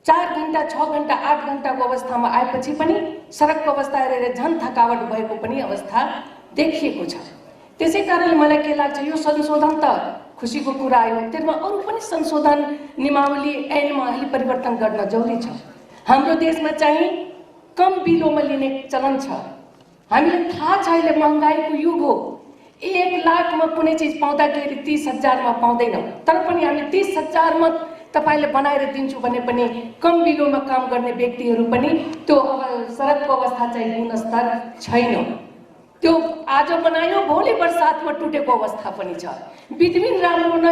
4 घण्टा, 6 घण्टा, 8 घण्टाको अवस्थामा आएपछि पनि सडकको अवस्था हेरेर झन् थकावट भएको पनि अवस्था देखिएको छ। त्यसै कारणले मलाई के लाग्छ, यो संशोधन त खुसीको कुरा आयो, त्यसमा अरू पनि संशोधन नियमावली ऐनमा अलि परिवर्तन गर्न जरुरी छ। हाम्रो देशमा चाहिँ कम बिलोमा लिने चलन छ। हामीलाई थाहा छ अहिले महँगाईको युग हो, 1 लाखमा कुनै चिज पाउँदाखेरि 30,000मा पाउँदैन। तर पनि हामी 30,000मा तपाईँले बनाएर दिन्छु भने पनि कम बिलोमा काम गर्ने व्यक्तिहरू पनि त्यो सडकको अवस्था चाहिँ गुणस्तर छैन। त्यो आज बनायो भोलि बर्सातमा टुटेको अवस्था पनि छ। बिटबिन राम्रो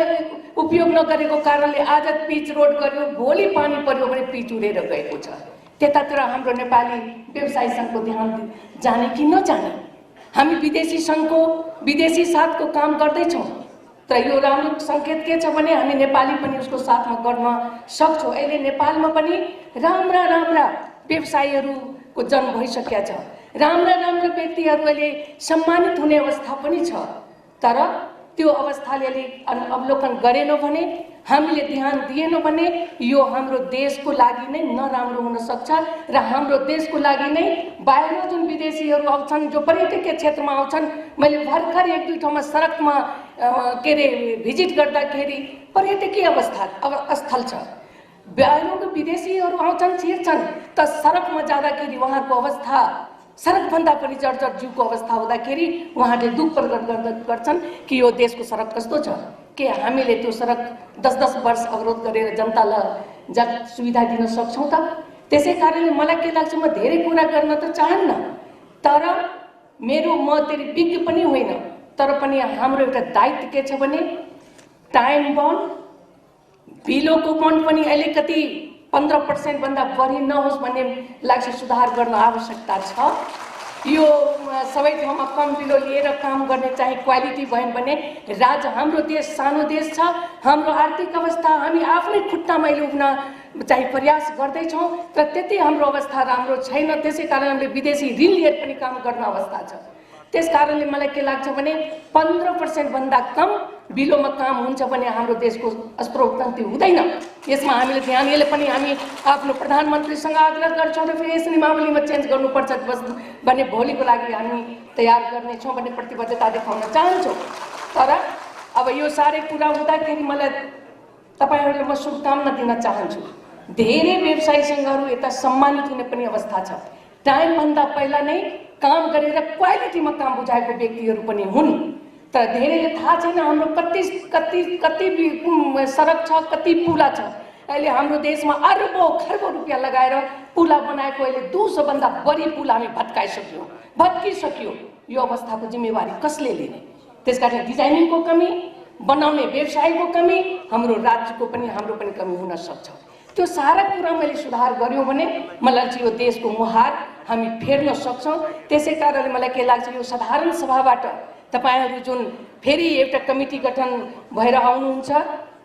उपयोग नगरेको कारणले आज पिच रोड गर्यो, भोलि पानी पर्यो भने पिच उडेर गएको छ। त्यतातिर हाम्रो नेपाली व्यवसायी सङ्घको ध्यान जाने कि नजाने। हामी विदेशी साथको काम गर्दैछौँ, तर यो राम्रो सङ्केत के छ भने हामी नेपाली पनि उसको साथमा गर्न सक्छौँ। अहिले नेपालमा पनि राम्रा व्यवसायीहरूको जन्म भइसकेका छ। राम्रा व्यक्तिहरू अहिले सम्मानित हुने अवस्था पनि छ। तर त्यो अवस्थाले अवलोकन गरेन भने, हामीले ध्यान दिएन भने यो हाम्रो देशको लागि नै नराम्रो हुन सक्छ र हाम्रो देशको लागि नै बाहिर जुन विदेशीहरू आउँछन्, जो पर्यटकीय क्षेत्रमा आउँछन्, मैले भर्खर 1-2 ठाउँमा सडकमा के अरे भिजिट गर्दाखेरि पर्यटकीय स्थल छ, बाहिरको विदेशीहरू आउँछन्, छिर्छन्, त सडकमा जाँदाखेरि उहाँहरूको अवस्था सडकभन्दा पनि जर्जर जिउको अवस्था हुँदाखेरि उहाँले दुःख प्रकट गर्छन् कि यो देशको सडक कस्तो छ। के हामीले त्यो सडक 10-10 वर्ष अवरोध गरेर जनतालाई सुविधा दिन सक्छौँ त? त्यसै कारणले मलाई के लाग्छ, म धेरै कुरा गर्न त चाहन्न, तर मेरो म तेरि विज्ञ पनि होइन, तर पनि हाम्रो एउटा दायित्व के छ भने टाइम बन्ड, बिलोको बन्ड पनि अहिले कति 15% भन्दा बढी नहोस् भन्ने लाग्छ, सुधार गर्न आवश्यकता छ। यो सबै ठाउँमा कम बिलो लिएर काम गर्ने चाहिँ क्वालिटी भयो भने राज्य, हाम्रो देश सानो देश छ, हाम्रो आर्थिक अवस्था हामी आफ्नै खुट्टामा अहिले उभिन चाहिँ प्रयास गर्दैछौँ, तर त्यति हाम्रो अवस्था राम्रो छैन। त्यसै कारण हामीले विदेशी ऋण लिएर पनि काम गर्न अवस्था छ। त्यस कारणले मलाई के लाग्छ भने 15% भन्दा कम बिलोमा काम हुन्छ भने हाम्रो देशको अस्त्रोन्नति हुँदैन। यसमा हामीले ध्यान, यसले पनि हामी आफ्नो प्रधानमन्त्रीसँग आग्रह गर्छौँ र फेरि यस नियमावलीमा चेन्ज गर्नुपर्छ भन्ने भोलिको लागि हामी तयार गर्नेछौँ भन्ने प्रतिबद्धता देखाउन चाहन्छौँ। तर अब यो साह्रै कुरा हुँदाखेरि मलाई तपाईँहरूले म शुभकामना दिन चाहन्छु। धेरै व्यवसायी सङ्घहरू यता सम्मानित हुने पनि अवस्था छ। टाइमभन्दा पहिला नै काम गरेर क्वालिटीमा काम बुझाएको व्यक्तिहरू पनि हुन्, तर धेरैले थाहा छैन हाम्रो कति कति कति सडक छ, कति पुला छ। अहिले हाम्रो देशमा अरबौं खरबौं रुपियाँ लगाएर पुला बनाएको अहिले 200 भन्दा बढी पुला हामी भत्किसक्यो। यो अवस्थाको जिम्मेवारी कसले लिने? त्यसकारण डिजाइनिङको कमी, बनाउने व्यवसायको कमी, हाम्रो राज्यको पनि हाम्रो पनि कमी हुन सक्छ। त्यो सारा कुरा मैले सुधार गर्यो भने मलाई चाहिँ यो देशको मुहार हामी फेर्न सक्छौँ। त्यसै कारणले मलाई के लाग्छ, यो साधारण सभाबाट तपाईहरू जुन फेरि एउटा कमिटी गठन भएर आउनुहुन्छ,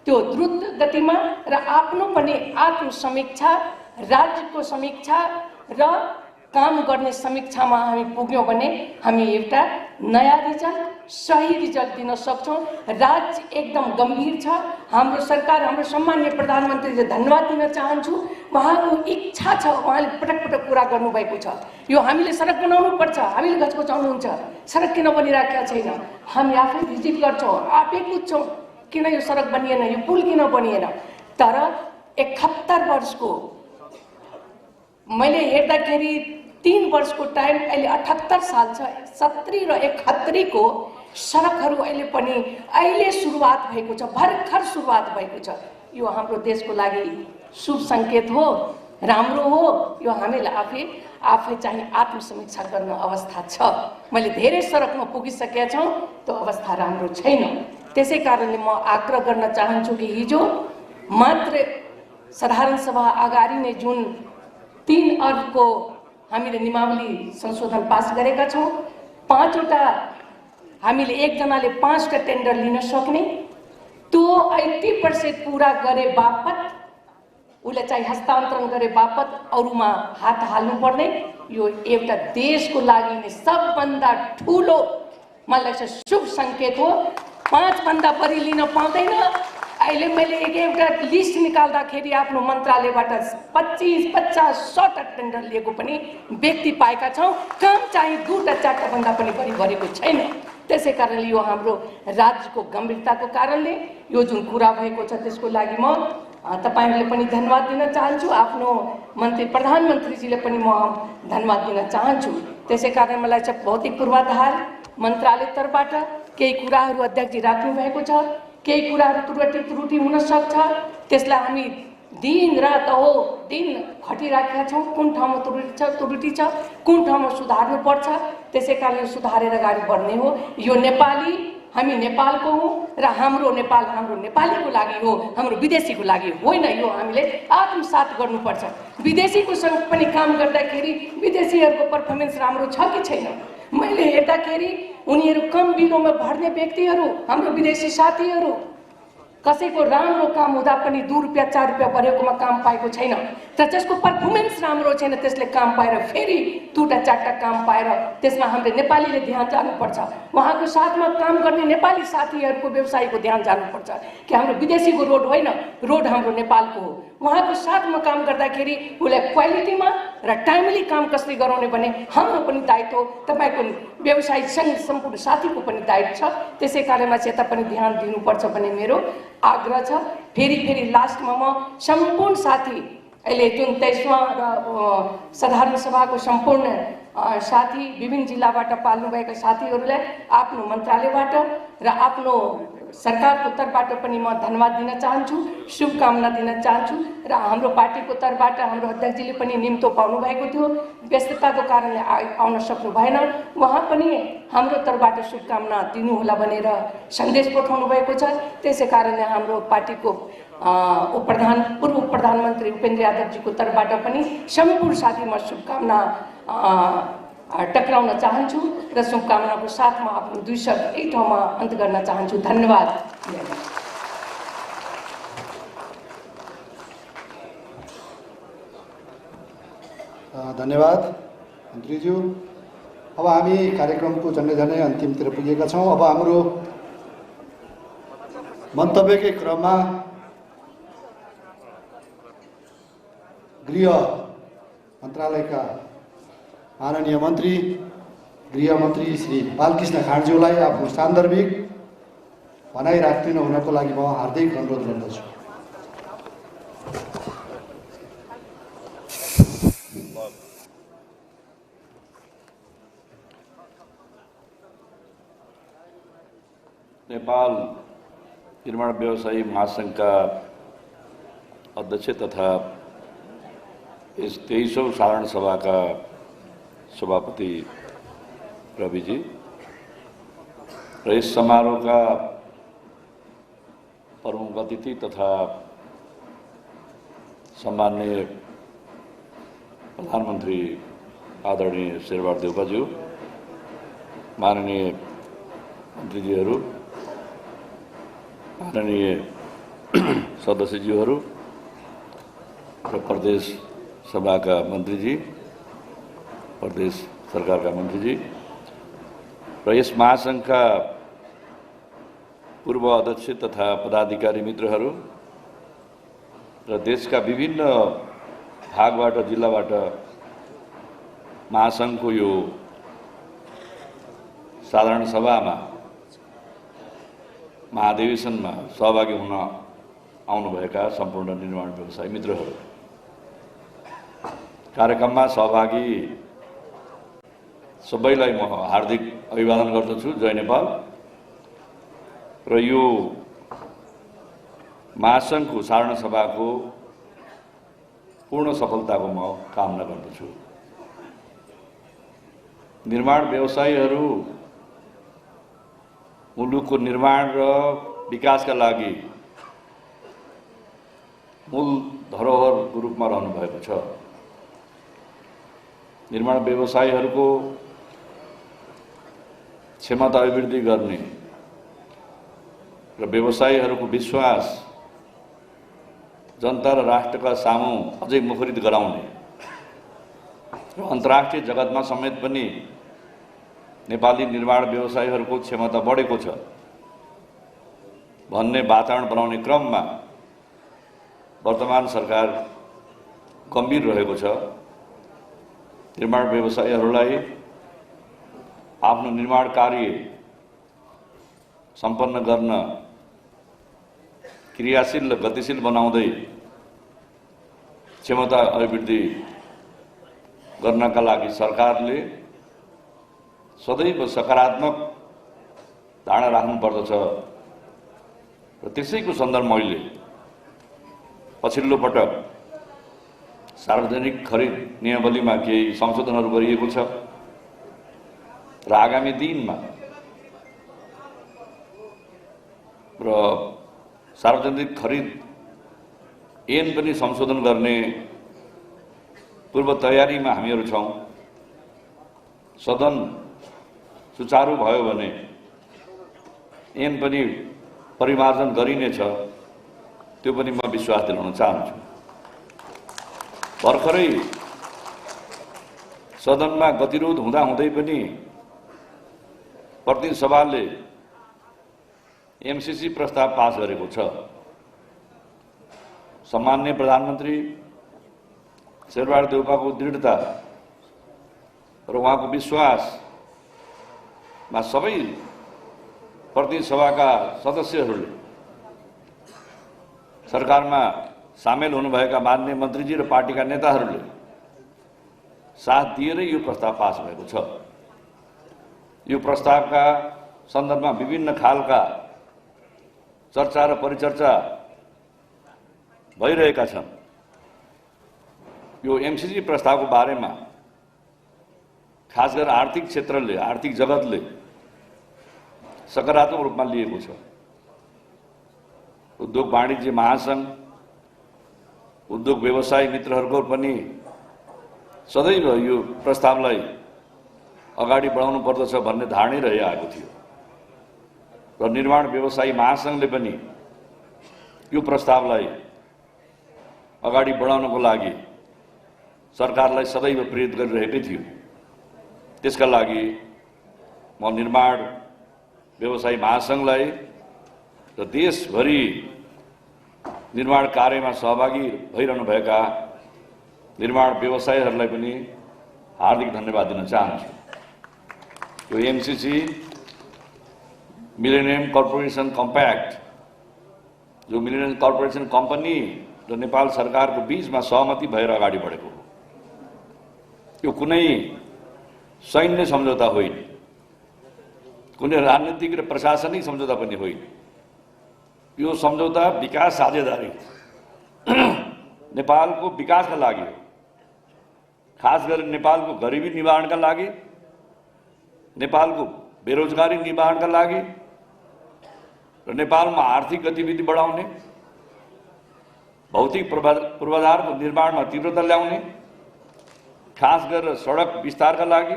त्यो द्रुत गतिमा र आफ्नो पनि आत्मसमीक्षा, राज्यको समीक्षा र काम गर्ने समीक्षामा हामी पुग्यौँ भने हामी एउटा नयाँ रिजल्ट, सही रिजल्ट दिन सक्छौँ। राज्य एकदम गम्भीर छ। हाम्रो सरकार, हाम्रो सम्माननीय प्रधानमन्त्रीले धन्यवाद दिन चाहन्छु। उहाँको इच्छा छ, उहाँले पटक पटक कुरा गर्नुभएको छ। यो हामीले सडक बनाउनु पर्छ, हामीले घचघचाउनुहुन्छ, सडक किन बनिरहेका छैन, हामी आफै भिजिट गर्छौँ, आफै बुझ्छौँ किन यो सडक बनिएन, यो पुल किन बनिएन। तर 71 वर्षको मैले हेर्दाखेरि 3 वर्षको टाइम, अहिले 78 साल छ, 70 र 71 को सडकहरू अहिले सुरुवात भएको छ, भर्खर सुरुवात भएको छ। यो हाम्रो देशको लागि शुभ सङ्केत हो, राम्रो हो। यो हामीले आफै चाहिँ आत्मसमीक्षा गर्न अवस्था छ। मैले धेरै सडकमा पुगिसकेका छौँ, त्यो अवस्था राम्रो छैन। त्यसै कारणले म आग्रह गर्न चाहन्छु कि हिजो मात्र साधारण सभा अगाडि नै जुन 3 अरबको हामीले नियमावली संशोधन पास गरेका छौँ, 5 वटा हामीले एकजनाले 5 टा टेन्डर लिन सक्ने, त्यो 80% पुरा गरे बापत उसले चाहिँ हस्तान्तरण गरे बापत अरूमा हात हाल्नुपर्ने, यो एउटा देशको लागि नै सबभन्दा ठुलो मलाई लाग्छ शुभ सङ्केत हो। 5 भन्दा बढी लिन पाउँदैन। अहिले मैले एउटा लिस्ट निकाल्दाखेरि आफ्नो मन्त्रालयबाट 25, 50, 100 टा टेन्डर लिएको पनि व्यक्ति पाएका छौँ। काम चाहिँ 2 टा 4 टा भन्दा पनि बढी गरेको छैन। त्यसै कारणले यो हाम्रो राज्यको गम्भीरताको कारणले यो जुन कुरा भएको छ त्यसको लागि म तपाईहरुले पनि धन्यवाद दिन चाहन्छु। आफ्नो मन्त्री प्रधानमन्त्रीजीले पनि म धन्यवाद दिन चाहन्छु। त्यसै कारण मलाई चाहिँ भौतिक पूर्वाधार मन्त्रालय तर्फबाट केही कुराहरू अध्यक्षजी राख्नु भएको छ, केही कुराहरू त्रुटि हुन सक्छ, त्यसलाई हामी दिन रात दिन खटिराखेका छौँ। कुन ठाउँमा त्रुटि छ, कुन ठाउँमा सुधार्नु पर्छ, त्यसै कारणले सुधारेर अगाडि बढ्ने हो। यो नेपाली, हामी नेपालको हौँ र हाम्रो नेपाल हाम्रो नेपालीको लागि हो, हाम्रो विदेशीको लागि होइन। यो हामीले आत्मसात गर्नुपर्छ। विदेशीको सँग पनि काम गर्दाखेरि विदेशीहरूको पर्फर्मेन्स राम्रो छ कि छैन, मैले हेर्दाखेरि उनीहरू कम बिलोमा भर्ने व्यक्तिहरू, हाम्रो विदेशी साथीहरू कसैको राम्रो काम हुँदा पनि 2 रुपियाँ 4 रुपियाँ बढेकोमा काम पाएको छैन। तर जसको पर्फर्मेन्स राम्रो छैन त्यसले काम पाएर फेरि 2 टा 4 टा काम पाएर त्यसमा हामीले नेपालीले ध्यान जानुपर्छ। उहाँको साथमा काम गर्ने नेपाली साथीहरूको व्यवसायको ध्यान जानुपर्छ कि हाम्रो विदेशीको रोड होइन, रोड हाम्रो नेपालको हो। उहाँको साथमा काम गर्दाखेरि उसलाई क्वालिटीमा र टाइमली काम कसरी गराउने भने हाम्रो पनि दायित्व हो, तपाईँको व्यवसायिक सङ्घ सम्पूर्ण साथीको पनि दायित्व छ। त्यसै कारणमा चाहिँ यता पनि ध्यान दिनुपर्छ भन्ने मेरो आग्रह छ। फेरि लास्टमा म सम्पूर्ण साथी, अहिले जुन 23वां साधारण सभाको सम्पूर्ण साथी विभिन्न जिल्लाबाट पाल्नुभएका साथीहरूलाई आफ्नो मन्त्रालयबाट र आफ्नो सरकारको तर्फबाट पनि म धन्यवाद दिन चाहन्छु, शुभकामना दिन चाहन्छु र हाम्रो पार्टीको तर्फबाट हाम्रो अध्यक्षजीले पनि निम्तो पाउनु भएको थियो, व्यस्तताको कारणले आउन सक्नु भएन। उहाँ पनि हाम्रो तर्फबाट शुभकामना दिनुहोला भनेर सन्देश पठाउनु भएको छ। त्यसै कारणले हाम्रो पार्टीको पूर्व प्रधानमन्त्री उपेन्द्र यादवजीको तर्फबाट पनि सम्पूर्ण साथी म शुभकामना टक्राउन चाहन्छु र शुभकामनाको साथमा आफ्नो 2 शब्द एक ठाउँमा अन्त गर्न चाहन्छु। धन्यवाद। धन्यवाद मन्त्रीज्यू। अब हामी कार्यक्रमको झन्डै अन्तिमतिर पुगेका छौँ। अब हाम्रो मन्तव्यकै क्रममा गृह मन्त्रालयका माननीय मन्त्री गृहमन्त्री श्री बालकृष्ण खाँडज्यूलाई आफ्नो सान्दर्भिक भनाइ राखिदिनु हुनको लागि म हार्दिक अनुरोध गर्दछु। नेपाल निर्माण व्यवसायी महासङ्घका अध्यक्ष तथा इस 23औं साधारण सभाका सभापति रविजी र यस समारोहका प्रमुख अतिथि तथा सम्माननीय प्रधानमन्त्री आदरणीय शेरबहादुर देउपाज्यू, माननीय मन्त्रीजीहरू, माननीय सदस्यज्यूहरू र प्रदेश सभाका मन्त्रीजी, प्रदेश सरकारका मन्त्रीजी र यस महासङ्घका पूर्व अध्यक्ष तथा पदाधिकारी मित्रहरू र देशका विभिन्न भागबाट जिल्लाबाट महासङ्घको यो साधारण सभामा महाधिवेशनमा सहभागी हुन आउनुभएका सम्पूर्ण निर्माण व्यवसायी मित्रहरू, कार्यक्रममा सहभागी सबैलाई म हार्दिक अभिवादन गर्दछु। जय नेपाल। र यो महासङ्घको साधारण सभाको पूर्ण सफलताको म कामना गर्दछु। निर्माण व्यवसायीहरू मुलुकको निर्माण र विकासका लागि मूल धरोहरको रूपमा रहनु भएको छ। निर्माण व्यवसायीहरूको क्षमता अभिवृद्धि गर्ने र व्यवसायीहरूको विश्वास जनता र राष्ट्रका सामु अझै मुखरित गराउने र अन्तर्राष्ट्रिय जगतमा समेत पनि नेपाली निर्माण व्यवसायीहरूको क्षमता बढेको छ भन्ने वातावरण बनाउने क्रममा वर्तमान सरकार गम्भीर रहेको छ। निर्माण व्यवसायीहरूलाई आफ्नो निर्माण कार्य सम्पन्न गर्न क्रियाशील र गतिशील बनाउँदै क्षमता अभिवृद्धि गर्नका लागि सरकारले सदैव सकारात्मक धारणा राख्नुपर्दछ र त्यसैको सन्दर्भमा अहिले पछिल्लो पटक सार्वजनिक खरिद नियमावलीमा केही संशोधनहरू गरिएको छ र आगामी दिनमा र सार्वजनिक खरिद ऐन पनि संशोधन गर्ने पूर्व तयारीमा हामीहरू छौँ। सदन सुचारू भयो भने ऐन पनि परिमार्जन गरिनेछ, त्यो पनि म विश्वास दिलाउन चाहन्छु। भर्खरै सदनमा गतिरोध हुँदाहुँदै पनि प्रतिनिधि सभाले एमसीसी प्रस्ताव पास गरेको छ। सम्माननीय प्रधानमन्त्री शेरबहादुर देउपाको दृढता र उहाँको विश्वासमा सबै प्रतिनिधि सभाका सदस्यहरूले सरकारमा सामेल हुनुभएका माननीय मन्त्रीजी र पार्टीका नेताहरूले साथ दिएरै यो प्रस्ताव पास भएको छ। यो प्रस्तावका सन्दर्भमा विभिन्न खालका चर्चा र परिचर्चा भइरहेका छन्। यो एमसीसी प्रस्तावको बारेमा खास गरेर आर्थिक क्षेत्रले, आर्थिक जगतले सकारात्मक रूपमा लिएको छ। उद्योग वाणिज्य महासंघ, उद्योग व्यवसाय मित्रहरूको पनि सदैव यो प्रस्तावलाई अगाडि बढाउनु पर्दछ भन्ने धारणै रहिआएको थियो र निर्माण व्यवसायी महासंघले पनि यो प्रस्तावलाई अगाडि बढाउनको लागि सरकारलाई सदैव प्रेरित गरिरहेकै थियो। त्यसका लागि म निर्माण व्यवसायी महासंघलाई र देशभरि निर्माण कार्यमा सहभागी भइरहनुभएका निर्माण व्यवसायीहरूलाई पनि हार्दिक धन्यवाद दिन चाहन्छु। यो एमसीसी मिलेनियम कर्पोरेसन कम्प्याक्ट, जो मिलेनियम कर्पोरेसन कम्पनी र नेपाल सरकारको बीचमा सहमति भएर अगाडि बढेको हो। यो कुनै सैन्य सम्झौता होइन, कुनै राजनीतिक र प्रशासनिक सम्झौता पनि होइन। यो सम्झौता विकास साझेदारी नेपालको विकासका लागि हो, खास गरेर नेपालको गरिबी निवारणका लागि, नेपालको बेरोजगारी निवारणका लागि र नेपालमा आर्थिक गतिविधि बढाउने, भौतिक पूर्वाधारको निर्माणमा तीव्रता ल्याउने, खास गरेर सडक विस्तारका लागि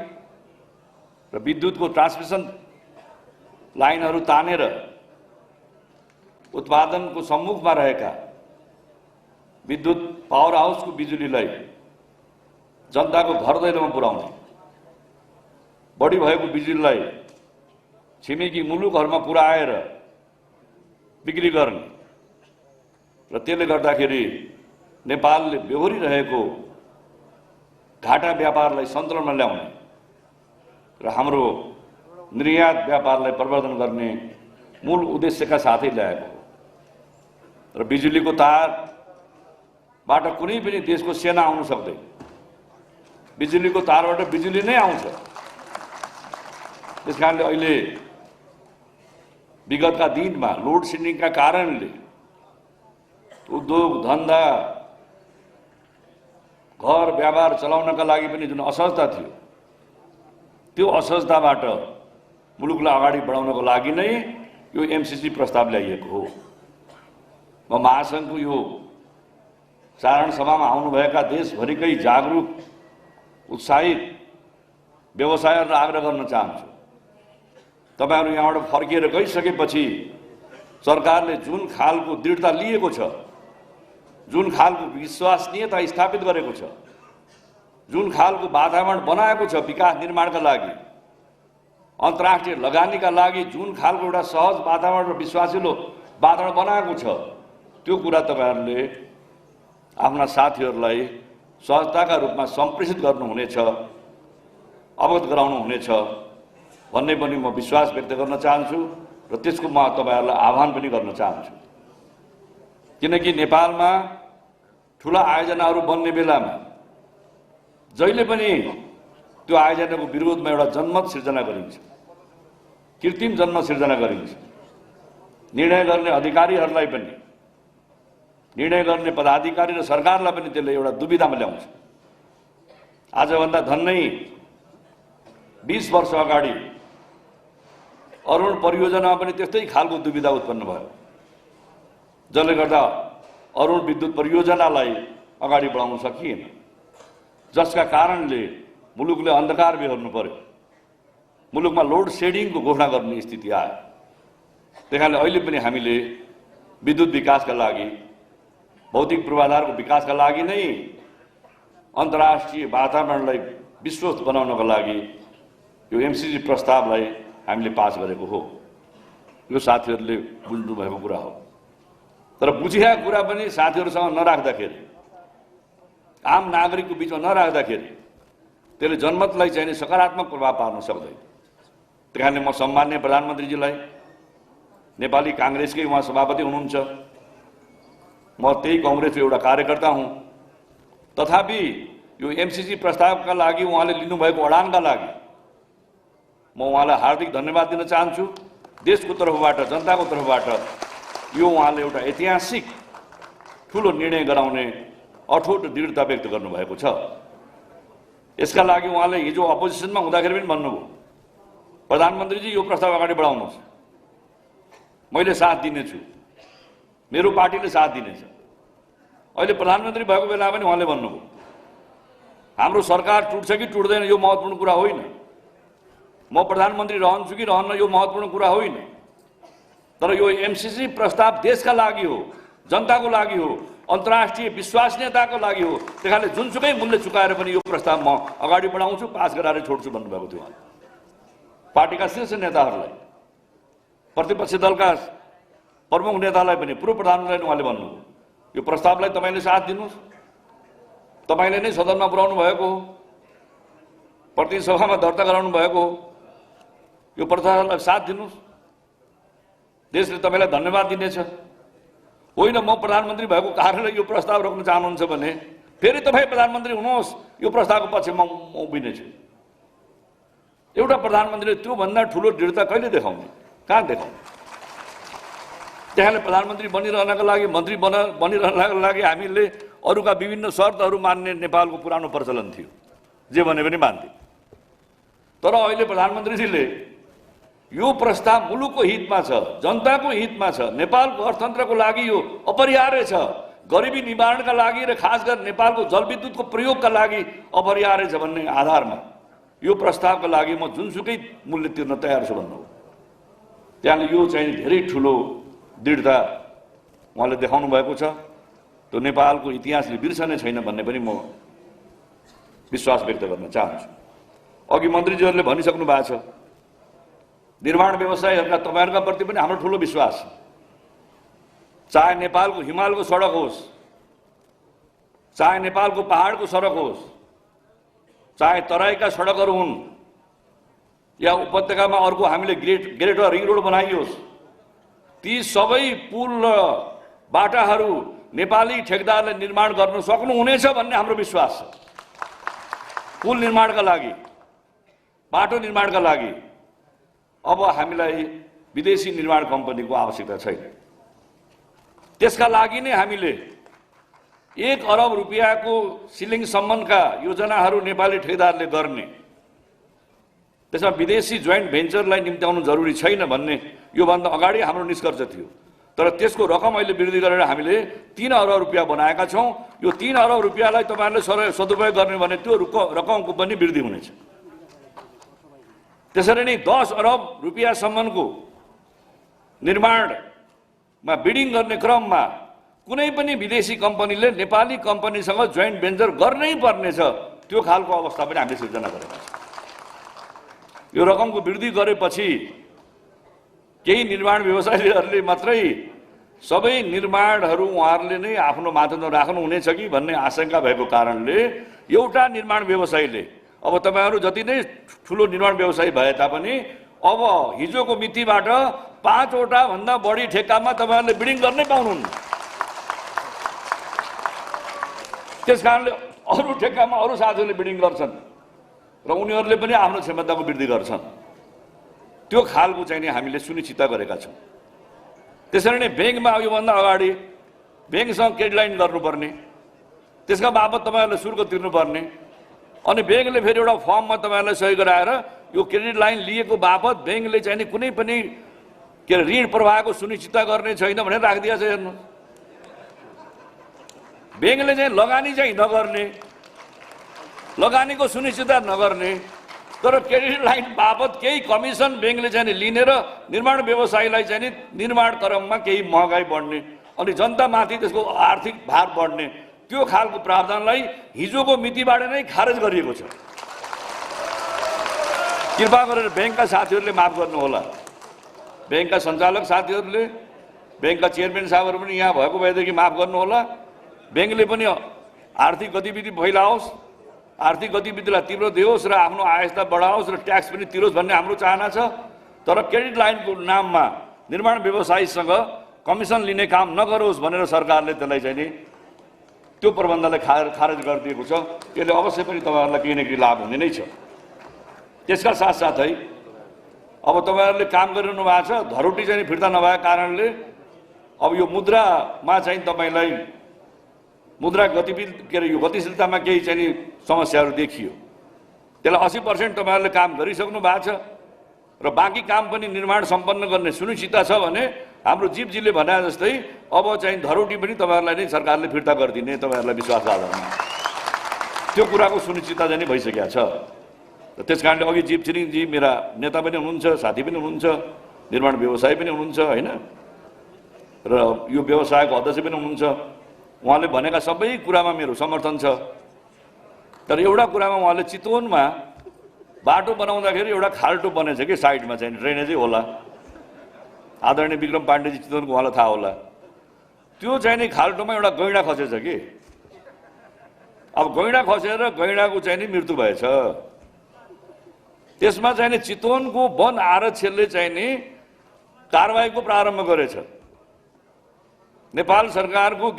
र विद्युतको ट्रान्समिसन लाइनहरू तानेर उत्पादनको सम्मुखमा रहेका विद्युत पावर हाउसको बिजुलीलाई जनताको घर दैलोमा पुर्याउने, बढी भएको बिजुलीलाई छिमेकी मुलुकहरूमा पुर्याएर बिक्री गर्ने र त्यसले गर्दाखेरि नेपालले बेहोरिरहेको घाटा व्यापारलाई सन्तुलनमा ल्याउने र हाम्रो निर्यात व्यापारलाई प्रवर्धन गर्ने मूल उद्देश्यका साथै ल्याएको हो। र बिजुलीको तारबाट कुनै पनि देशको सेना आउन सक्दैन, बिजुलीको तारबाट बिजुली नै आउँछ। त्यसकारणले अहिले विगतका दिनमा लोड सेडिङका कारणले उद्योग धन्दा, घर व्यापार चलाउनका लागि पनि जुन असहजता थियो, त्यो असहजताबाट मुलुकलाई अगाडि बढाउनको लागि नै यो एमसीसी प्रस्ताव ल्याइएको हो। म महासंघको यो चारण सभामा आउनुभएका देशभरिकै जागरुक उत्साहित व्यवसायीहरूलाई आग्रह गर्न चाहन्छु, तपाईहरु यहाँबाट फर्किएर गइसकेपछि सरकारले जुन खालको दृढता लिएको छ, जुन खालको विश्वसनीयता स्थापित गरेको छ, जुन खालको वातावरण बनाएको छ विकास निर्माणका लागि, अन्तर्राष्ट्रिय लगानीका लागि जुन खालको एउटा सहज वातावरण र विश्वासिलो वातावरण बनाएको छ, त्यो कुरा तपाईहरुले आफ्ना साथीहरूलाई सहजताका रूपमा सम्प्रेषित गर्नुहुनेछ, अवगत गराउनुहुनेछ भन्ने पनि म विश्वास व्यक्त गर्न चाहन्छु र त्यसको म तपाईहरुलाई आह्वान पनि गर्न चाहन्छु। किनकि नेपालमा ठूला आयोजनाहरू बन्ने बेलामा जहिले पनि त्यो आयोजनाको विरोधमा एउटा जनमत सिर्जना गरिन्छ, कृत्रिम जनमत सिर्जना गरिन्छ। निर्णय गर्ने अधिकारीहरूलाई पनि, निर्णय गर्ने पदाधिकारी र सरकारलाई पनि त्यसले एउटा दुविधामा ल्याउँछ। आजभन्दा धन्नै 20 वर्ष अगाडि अरुण परियोजनामा पनि त्यस्तै खालको दुविधा उत्पन्न भयो, जसले गर्दा अरुण विद्युत परियोजनालाई अगाडि बढाउन सकिएन, जसका कारणले मुलुकले अन्धकार बेहोर्नु पर्यो, मुलुकमा लोड सेडिङको घोषणा गर्ने स्थिति आयो। त्यसकारणले अहिले पनि हामीले विद्युत विकासका लागि, भौतिक पूर्वाधारको विकासका लागि नै अन्तर्राष्ट्रिय वातावरणलाई विश्वस्त बनाउनका लागि यो एमसीसी प्रस्तावलाई हामीले पास गरेको हो। यो साथीहरूले बुझ्नु भएको कुरा हो। तर बुझेका कुरा पनि साथीहरूसँग नराख्दाखेरि, आम नागरिकको बीचमा नराख्दाखेरि त्यसले जनमतलाई चाहिँ सकारात्मक प्रभाव पार्न सक्दैन। त्यही म सम्माननीय प्रधानमन्त्रीजीलाई, नेपाली कांग्रेसकै उहाँ सभापति हुनुहुन्छ, म त्यही कांग्रेसको एउटा कार्यकर्ता हुँ, तथापि यो एमसीसी प्रस्तावका लागि उहाँले लिनुभएको अडानका लागि म उहाँलाई हार्दिक धन्यवाद दिन चाहन्छु। देशको तर्फबाट, जनताको तर्फबाट यो उहाँले एउटा ऐतिहासिक ठुलो निर्णय गराउने अठोट दृढता व्यक्त गर्नुभएको छ। यसका लागि उहाँले हिजो अपोजिसनमा हुँदाखेरि पनि भन्नुभयो, प्रधानमन्त्रीजी यो प्रस्ताव अगाडि बढाउनुहोस्, मैले साथ दिनेछु, मेरो पार्टीले साथ दिनेछ। अहिले प्रधानमन्त्री भएको बेला पनि उहाँले भन्नुभयो, हाम्रो सरकार टुट्छ कि टुट्दैन यो महत्त्वपूर्ण कुरा होइन, म प्रधानमन्त्री रहन्छु कि रहन्न यो महत्त्वपूर्ण कुरा होइन, तर यो एमसिसी प्रस्ताव देशका लागि हो, जनताको लागि हो, अन्तर्राष्ट्रिय विश्वसनीयताको लागि हो। त्यसकारणले जुनसुकै मूल्य चुकाएर पनि यो प्रस्ताव म अगाडि बढाउँछु, पास गराएर छोड्छु भन्नुभएको थियो। पार्टीका शीर्ष नेताहरूलाई, प्रतिपक्षी दलका प्रमुख नेतालाई पनि, पूर्व प्रधानमन्त्रीलाई उहाँले भन्नुभयो, यो प्रस्तावलाई तपाईँले साथ दिनुहोस्, तपाईँले नै सदनमा पुर्याउनु भएको हो, प्रतिनिधि सभामा दर्ता गराउनु भएको हो, यो प्रस्तावलाई साथ दिनुहोस्, देशले तपाईँलाई धन्यवाद दिनेछ। होइन म प्रधानमन्त्री भएको कारणले यो प्रस्ताव रोक्न चाहनुहुन्छ भने फेरि तपाईँ प्रधानमन्त्री हुनुहोस्, यो प्रस्तावको पक्षमा म उभिनेछु। एउटा प्रधानमन्त्रीले त्योभन्दा ठुलो दृढता कहिले देखाउने, कहाँ देखाउने? त्यहाँले प्रधानमन्त्री बनिरहनका लागि, मन्त्री बनिरहनका लागि हामीले अरूका विभिन्न शर्तहरू मान्ने नेपालको पुरानो प्रचलन थियो, जे भने पनि मान्थे। तर अहिले प्रधानमन्त्रीजीले यो प्रस्ताव मुलुकको हितमा छ, जनताको हितमा छ, नेपालको अर्थतन्त्रको लागि यो अपरिहार्य छ, गरिबी निवारणका लागि र खास गरी नेपालको जलविद्युतको प्रयोगका लागि अपरिहार्य छ भन्ने आधारमा यो प्रस्तावका लागि म जुनसुकै मूल्य तिर्न तयार छु भन्नुभयो। त्यहाँले यो चाहिँ धेरै ठुलो दृढता उहाँले देखाउनु भएको छ। त्यो नेपालको इतिहासले बिर्सने छैन भन्ने पनि म विश्वास व्यक्त गर्न चाहन्छु। अघि मन्त्रीजीहरूले भनिसक्नु भएको छ, निर्माण व्यवसायीहरूका तपाईँहरूका प्रति पनि हाम्रो ठुलो विश्वास छ। चाहे नेपालको हिमालको सडक होस्, चाहे नेपालको पहाडको सडक होस्, चाहे तराईका सडकहरू हुन् या उपत्यकामा अर्को हामीले ग्रेटर रिङ रोड बनाइयोस्, ती सबै पुल र बाटाहरू नेपाली ठेकदारले निर्माण गर्न सक्नुहुनेछ भन्ने हाम्रो विश्वास छ। पुल निर्माणका लागि, बाटो निर्माणका लागि अब हामीलाई विदेशी निर्माण कम्पनीको आवश्यकता छैन। त्यसका लागि नै हामीले 1 अरब रुपियाँको सिलिङसम्मका योजनाहरू नेपाली ठेकदारले गर्ने, त्यसमा विदेशी जोइन्ट भेन्चरलाई निम्त्याउनु जरुरी छैन भन्ने योभन्दा अगाडि हाम्रो निष्कर्ष थियो। तर त्यसको रकम अहिले वृद्धि गरेर हामीले 3 अरब रुपियाँ बनाएका छौँ। यो 3 अरब रुपियाँलाई तपाईँहरूले सदुपयोग गर्ने भने त्यो रकमको पनि वृद्धि हुनेछ। त्यसरी नै 10 अरब रुपियाँसम्मको निर्माणमा बिडिङ गर्ने क्रममा कुनै पनि विदेशी कम्पनीले नेपाली कम्पनीसँग जोइन्ट भेन्चर गर्नै पर्नेछ, त्यो खालको अवस्था पनि हामीले सिर्जना गरेका छौँ। यो रकमको वृद्धि गरेपछि केही निर्माण व्यवसायीहरूले मात्रै सबै निर्माणहरू उहाँहरूले नै आफ्नो माथामा राख्नुहुनेछ कि भन्ने आशंका भएको कारणले एउटा निर्माण व्यवसायीले, अब तपाईँहरू जति नै ठुलो निर्माण व्यवसायी भए तापनि अब हिजोको मितिबाट 5 वटा भन्दा बढी ठेक्कामा तपाईँहरूले बिडिङ गर्नै पाउनुहुन्न। त्यसकारणले अरू ठेक्कामा अरू साथीहरूले बिडिङ गर्छन् र उनीहरूले पनि आफ्नो क्षमताको वृद्धि गर्छन्। त्यो खालको चाहिँ नि हामीले सुनिश्चित गरेका छौँ। त्यसरी नै ब्याङ्कमा योभन्दा अगाडि ब्याङ्कसँग क्रेडिट लाइन गर्नुपर्ने, त्यसका बाबत तपाईँहरूले शुल्क तिर्नुपर्ने, अनि ब्याङ्कले फेरि एउटा फर्ममा तपाईँहरूलाई सही गराएर यो क्रेडिट लाइन लिएको बापत ब्याङ्कले चाहिँ नि कुनै पनि के अरे ऋण प्रवाहको सुनिश्चित गर्ने छैन भनेर राखिदिएको छ। हेर्नु, ब्याङ्कले चाहिँ लगानी चाहिँ नगर्ने, लगानीको सुनिश्चितता नगर्ने, तर क्रेडिट लाइन बापत केही कमिसन ब्याङ्कले चाहिँ लिने र निर्माण व्यवसायीलाई चाहिँ निर्माण क्रममा केही महँगाई बढ्ने अनि जनतामाथि त्यसको आर्थिक भार बढ्ने, त्यो खालको प्रावधानलाई हिजोको मितिबाट नै खारेज गरिएको छ। कृपा गरेर ब्याङ्कका साथीहरूले माफ गर्नुहोला, ब्याङ्कका सञ्चालक साथीहरूले, ब्याङ्कका चेयरम्यान साहबहरू पनि यहाँ भएको भएदेखि माफ गर्नुहोला। ब्याङ्कले पनि आर्थिक गतिविधि फैलाओस्, आर्थिक गतिविधिलाई तीव्र दियोस् र आफ्नो आयस्ता बढाओस् र ट्याक्स पनि तिरोस् भन्ने हाम्रो चाहना छ। तर क्रेडिट लाइनको नाममा निर्माण व्यवसायीसँग कमिसन लिने काम नगरोस् भनेर सरकारले त्यसलाई चाहिँ नि त्यो प्रबन्धलाई खारेज गरिदिएको छ। यसले अवश्य पनि तपाईँहरूलाई केही न केही लाभ हुने नै छ। त्यसका साथसाथै अब तपाईँहरूले काम गरिरहनु भएको छ, धरोटी चाहिँ फिर्ता नभएको कारणले अब यो मुद्रामा चाहिँ तपाईँलाई मुद्रा गतिविधि के अरे यो गतिशीलतामा केही चाहिँ नि समस्याहरू देखियो, त्यसलाई 80% तपाईँहरूले काम गरिसक्नु भएको छ र बाँकी काम पनि निर्माण सम्पन्न गर्ने सुनिश्चितता छ भने हाम्रो जीवजीले भने जस्तै अब चाहिँ धरोटी पनि तपाईँहरूलाई नै सरकारले फिर्ता गरिदिने तपाईँहरूलाई विश्वास आधारमा त्यो कुराको सुनिश्चितता चाहिँ भइसकेको छ। र त्यस कारणले अघि जीव छिरिङजी मेरा नेता पनि हुनुहुन्छ, साथी पनि हुनुहुन्छ, निर्माण व्यवसाय पनि हुनुहुन्छ होइन, र यो व्यवसायको अध्यक्ष पनि हुनुहुन्छ। उहाँले भनेका सबै कुरामा मेरो समर्थन छ। तर एउटा कुरामा उहाँले चितवनमा बाटो बनाउँदाखेरि एउटा खाल्टो बनेछ कि साइडमा चाहिँ ड्रेनेजै होला, आदरणीय विक्रम पाण्डेजी चितवनको उहाँलाई थाहा होला, त्यो चाहिँ नि खाल्टोमा एउटा गैँडा खसेछ कि। अब गैँडा खसेर गैँडाको चाहिँ नि मृत्यु भएछ। त्यसमा चाहिँ नि चितवनको वन आरक्षणले चाहिँ नि कारबाहीको प्रारम्भ गरेछ। नेपाल सरकारको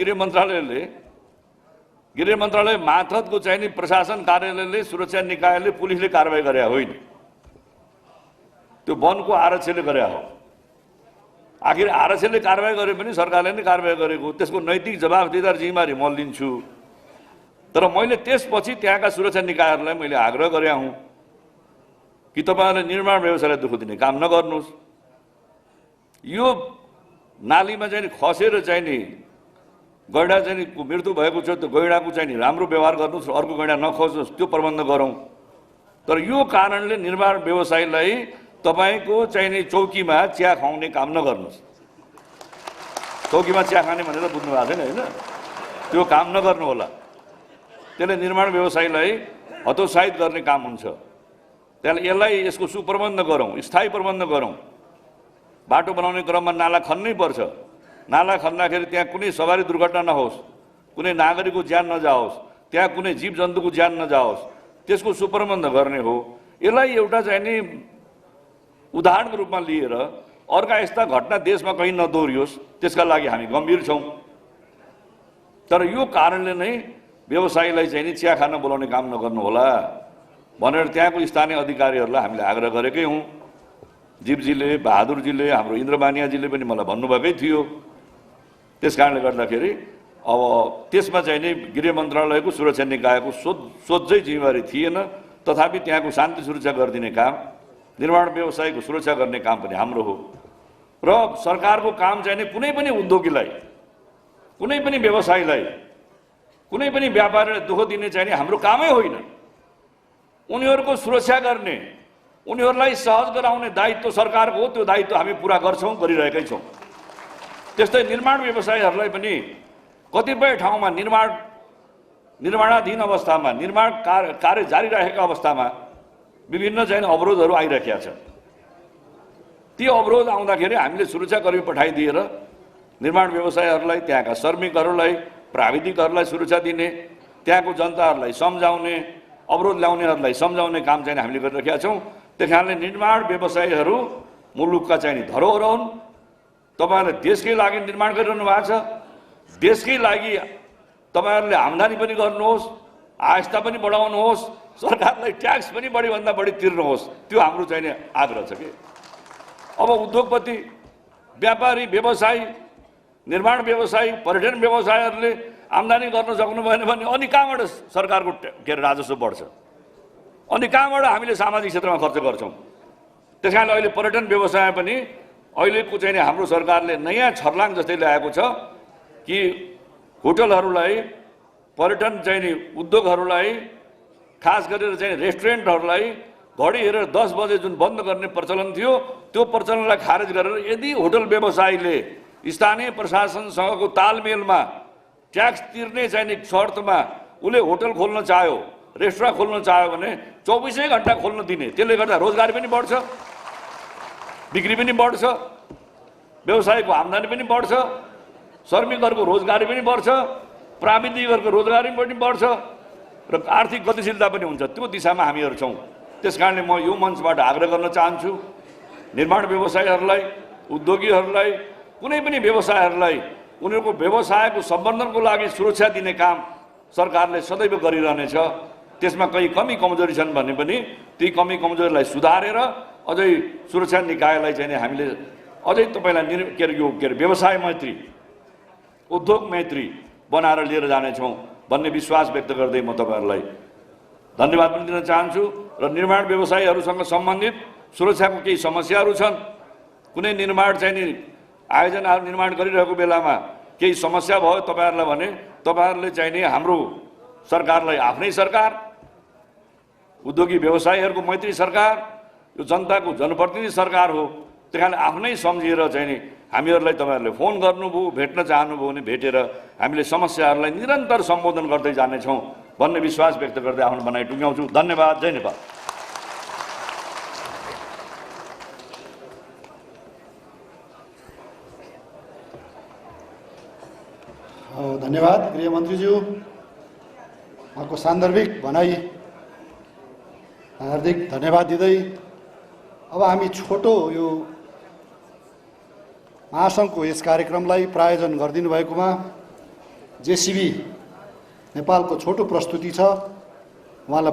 गृह मन्त्रालय मार्फतको चाहिँ नि प्रशासन कार्यालयले, सुरक्षा निकायले, पुलिसले कारबाही गरे होइन, त्यो वनको आरक्षणले गरे हो। आखिर आरक्षणले कारबाही गरे पनि सरकारले नै कारबाही गरेको, त्यसको नैतिक जवाफदेदार जिम्मेवारी म लिन्छु। तर मैले त्यसपछि त्यहाँका सुरक्षा निकायहरूलाई मैले आग्रह गरे हुँ कि तपाईँहरूले निर्माण व्यवसायलाई दुःख दिने काम नगर्नुहोस्। यो नालीमा चाहिँ खसेर चाहिँ नि गैँडा चाहिँ नि मृत्यु भएको छ, त्यो गैँडाको चाहिँ नि राम्रो व्यवहार गर्नुहोस्, अर्को गैँडा नखसोस्, त्यो प्रबन्ध गरौँ। तर यो कारणले निर्माण व्यवसायलाई तपाईँको चाहिँ नि चौकीमा चिया खुवाउने काम नगर्नुहोस्। चौकीमा चिया खाने भनेर बुझ्नु भएको छैन होइन, त्यो काम नगर्नु होला। त्यसले निर्माण व्यवसायलाई हतोत्साहित गर्ने काम हुन्छ। त्यसलाई यसको सुप्रबन्ध गरौँ, स्थायी प्रबन्ध गरौँ। बाटो बनाउने क्रममा नाला खन्नै पर्छ। नाला खन्दाखेरि त्यहाँ कुनै सवारी दुर्घटना नहोस्, कुनै नागरिकको ज्यान नजाओस्, त्यहाँ कुनै जीव जन्तुको ज्यान नजाओस्, त्यसको सुप्रबन्ध गर्ने हो। यसलाई एउटा चाहिँ नि उदाहरणको रूपमा लिएर अर्का यस्ता घटना देशमा कहीँ नदोहोरियोस्, त्यसका लागि हामी गम्भीर छौँ। तर यो कारणले नै व्यवसायीलाई चाहिँ नि चिया खान बोलाउने काम नगर्नु होला भनेर त्यहाँको स्थानीय अधिकारीहरूलाई हामीले आग्रह गरेकै हौँ। जीवजीले, बहादुरजीले, हाम्रो इन्द्रमानियाजीले पनि मलाई भन्नुभएकै थियो। त्यस कारणले गर्दाखेरि अब त्यसमा चाहिँ नि गृह मन्त्रालयको सुरक्षा निकायको सोझै जिम्मेवारी थिएन। तथापि त्यहाँको शान्ति सुरक्षा गरिदिने काम, निर्माण व्यवसायको सुरक्षा गर्ने काम पनि हाम्रो हो। र सरकारको काम चाहिँ नि कुनै पनि उद्योगीलाई, कुनै पनि व्यवसायीलाई, कुनै पनि व्यापारीलाई दुःख दिने चाहिँ नि हाम्रो कामै होइन। उनीहरूको सुरक्षा गर्ने, उनीहरूलाई सहज गराउने दायित्व सरकारको हो। त्यो दायित्व हामी पुरा गर्छौँ, गरिरहेकै छौँ। त्यस्तै निर्माण व्यवसायीहरूलाई पनि कतिपय ठाउँमा निर्माणाधीन अवस्थामा, निर्माण कार्य जारी राखेको अवस्थामा विभिन्न चाहिँ अवरोधहरू आइरहेका छ। ती अवरोध आउँदाखेरि हामीले सुरक्षाकर्मी पठाइदिएर निर्माण व्यवसायीहरूलाई, त्यहाँका श्रमिकहरूलाई, प्राविधिकहरूलाई सुरक्षा दिने, त्यहाँको जनताहरूलाई सम्झाउने, अवरोध ल्याउनेहरूलाई सम्झाउने काम चाहिँ हामीले गरिरहेका छौँ। त्यस कारणले निर्माण व्यवसायीहरू मुलुकका चाहिँ धरोहर हुन्। तपाईँहरूले देशकै लागि निर्माण गरिरहनु भएको छ। देशकै लागि तपाईँहरूले आम्दानी पनि गर्नुहोस्, आयस्ता पनि बढाउनुहोस्, सरकारलाई ट्याक्स पनि बढीभन्दा बढी तिर्नुहोस्। त्यो हाम्रो चाहिँ आग्रह छ कि अब उद्योगपति, व्यापारी, व्यवसायी, निर्माण व्यवसायी, पर्यटन व्यवसायीहरूले आम्दानी गर्न सक्नु भएन भने अनि कहाँबाट सरकारको के अरे राजस्व बढ्छ, अनि कहाँबाट हामीले सामाजिक क्षेत्रमा खर्च गर्छौँ। त्यस कारणले अहिले पर्यटन व्यवसाय पनि अहिलेको चाहिँ हाम्रो सरकारले नयाँ छर्लाङ जस्तै ल्याएको छ कि होटलहरूलाई, पर्यटन चाहिँ नि उद्योगहरूलाई, खास गरेर चाहिँ रेस्टुरेन्टहरूलाई घडी हेरेर 10 बजे जुन बन्द गर्ने प्रचलन थियो, त्यो प्रचलनलाई खारेज गरेर यदि होटल व्यवसायीले स्थानीय प्रशासनसँगको तालमेलमा ट्याक्स तिर्ने चाहिँ नि शर्तमा उसले होटल खोल्न चाह्यो, रेस्टुरेन्ट खोल्न चाह्यो भने 24 घण्टा खोल्न दिने। त्यसले गर्दा रोजगारी पनि बढ्छ, बिक्री पनि बढ्छ, व्यवसायको आम्दानी पनि बढ्छ, श्रमिकहरूको रोजगारी पनि बढ्छ, प्राविधिकहरूको रोजगारी पनि बढ्छ र आर्थिक गतिशीलता पनि हुन्छ। त्यो दिशामा हामीहरू छौँ। त्यस कारणले म यो मञ्चबाट आग्रह गर्न चाहन्छु निर्माण व्यवसायीहरूलाई, उद्योगीहरूलाई, कुनै पनि व्यवसायहरूलाई उनीहरूको व्यवसायको सम्वर्धनको लागि सुरक्षा दिने काम सरकारले सदैव गरिरहनेछ। त्यसमा कहीँ कमी कमजोरी छन् भने पनि ती कमी कमजोरीलाई सुधारेर अझै सुरक्षा निकायलाई चाहिँ हामीले अझै तपाईँलाई व्यवसाय मैत्री, उद्योग मैत्री बनाएर लिएर जानेछौँ भन्ने विश्वास व्यक्त गर्दै म तपाईँहरूलाई धन्यवाद पनि दिन चाहन्छु। र निर्माण व्यवसायीहरूसँग सम्बन्धित सुरक्षाको केही समस्याहरू छन्। कुनै निर्माण चाहिँ नि आयोजनाहरू निर्माण गरिरहेको बेलामा केही समस्या भयो तपाईँहरूलाई भने तपाईँहरूले चाहिँ नि हाम्रो सरकारलाई आफ्नै सरकार, उद्योगी व्यवसायीहरूको मैत्री सरकार, यो जनताको जनप्रतिनिधि सरकार हो। त्यही कारण आफ्नै सम्झिएर चाहिँ नि हामीहरूलाई तपाईँहरूले फोन गर्नुभयो, भेट्न चाहनुभयो भने भेटेर हामीले समस्याहरूलाई निरन्तर सम्बोधन गर्दै जानेछौँ भन्ने विश्वास व्यक्त गर्दै आफ्नो भनाइ टुङ्ग्याउँछु। धन्यवाद। जय नेपाल। धन्यवाद गृहमन्त्रीज्यू, उहाँको सान्दर्भिक भनाइ हार्दिक धन्यवाद दिँदै अब हामी छोटो यो महासङ्घको यस कार्यक्रमलाई प्रायोजन गरिदिनु भएकोमा जेसिबी नेपालको छोटो प्रस्तुति छ, उहाँलाई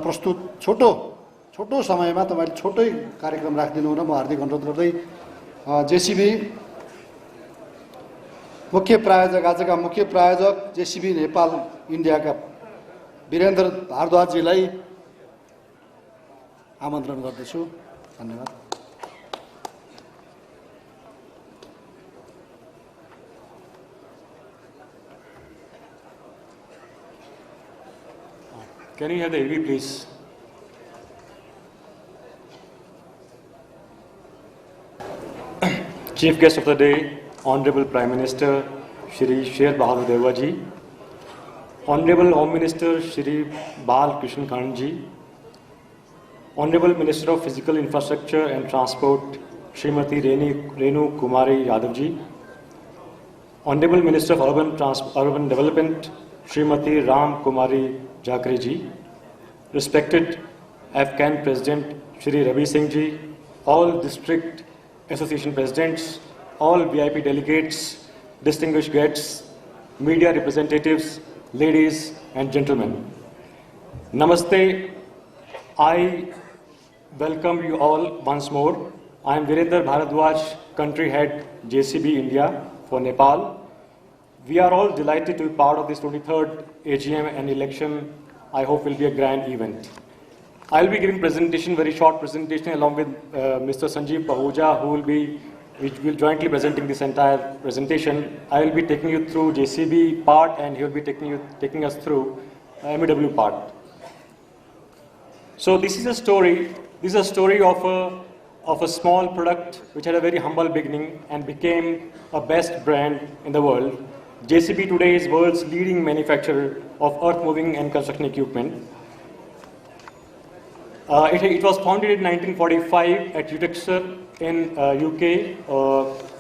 छोटो समयमा तपाईँले छोटै कार्यक्रम राखिदिनु हुन म हार्दिक अनुरोध गर्दै जेसिबी मुख्य प्रायोजक, आजका मुख्य प्रायोजक जेसिबी नेपाल इन्डियाका वीरेन्द्र भारद्वाजजीलाई आमन्त्रण गर्दछु। धन्यवाद। Can you have the AV, please? Chief guest of the day, Honorable Prime Minister Shri Sher Bahadur Deva ji, Honorable Home Minister Shri Bal Krishna Khan ji, Honorable Minister of Physical Infrastructure and Transport Srimati Renu Kumari Yadav ji, Honorable Minister of Urban Development Srimati Ram Kumari Jakri ji, respected Afghan President Shri Ravi Singh ji, all district association presidents, all VIP delegates, distinguished guests, media representatives, ladies and gentlemen. Namaste. I welcome you all once more. I am Virender Bharadwaj, country head JCB India for Nepal. We are all delighted to be part of this 23rd AGM and election. I hope will be a grand event. I will be giving presentation, very short presentation, along with Mr. Sanjeev Pahuja, which will jointly presenting this entire presentation. I will be taking you through JCB part, and he will be taking us through MEW part. So this is a story. This is a story of a small product which had a very humble beginning and became a best brand in the world. JCB today is world's leading manufacturer of earth-moving and construction equipment. It was founded in 1945 at Utrecht in UK,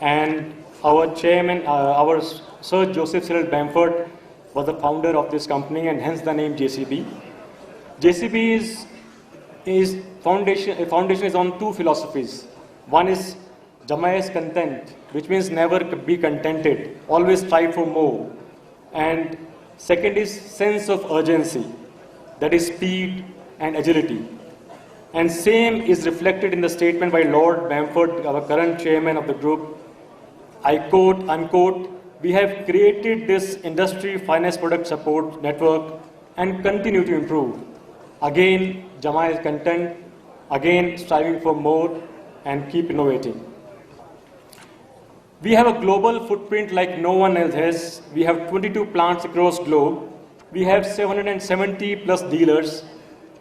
and our chairman, our Sir Joseph Cyril Bamford, was the founder of this company, and hence the name JCB. JCB foundation is on two philosophies. One is Jamais content, which means never be contented, always strive for more. And second is sense of urgency, that is speed and agility. And same is reflected in the statement by Lord Bamford, our current chairman of the group. I quote, unquote, "We have created this industry finance product support network and continue to improve." Again, Jamais content, again striving for more and keep innovating. We have a global footprint like no one else has. We have 22 plants across globe. We have 770 plus dealers,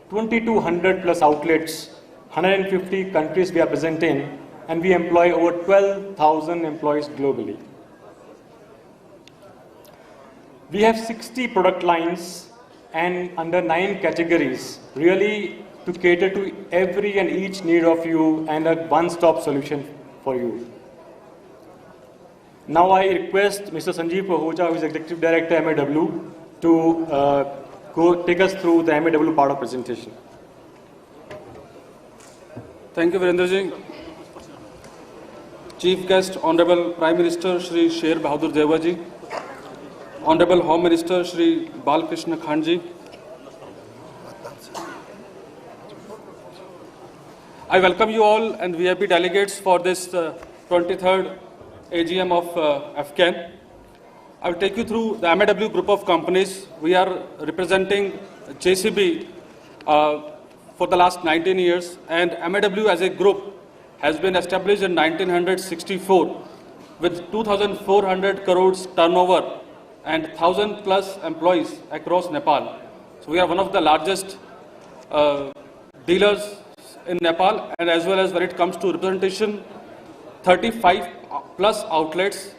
2,200 plus outlets, 150 countries we are present in, and we employ over 12,000 employees globally. We have 60 product lines and under 9 categories, really to cater to every and each need of you and a one-stop solution for you. Now I request Mr. Sanjeev Pahuja, who is Executive Director MEW, to take us through the MEW part of presentation. Thank you, Virendraji. Chief Guest, Honorable Prime Minister Shri Sher Bahadur Deva ji, Honorable Home Minister Shri Bal Krishna Khan ji, I welcome you all and VIP delegates for this 23rd AGM of AFCAN. I will take you through the MAW group of companies. We are representing JCB for the last 19 years, and MAW as a group has been established in 1964 with 2,400 crores turnover and 1,000 plus employees across Nepal. So we are one of the largest dealers in Nepal, and as well as when it comes to representation, 35 plus outlets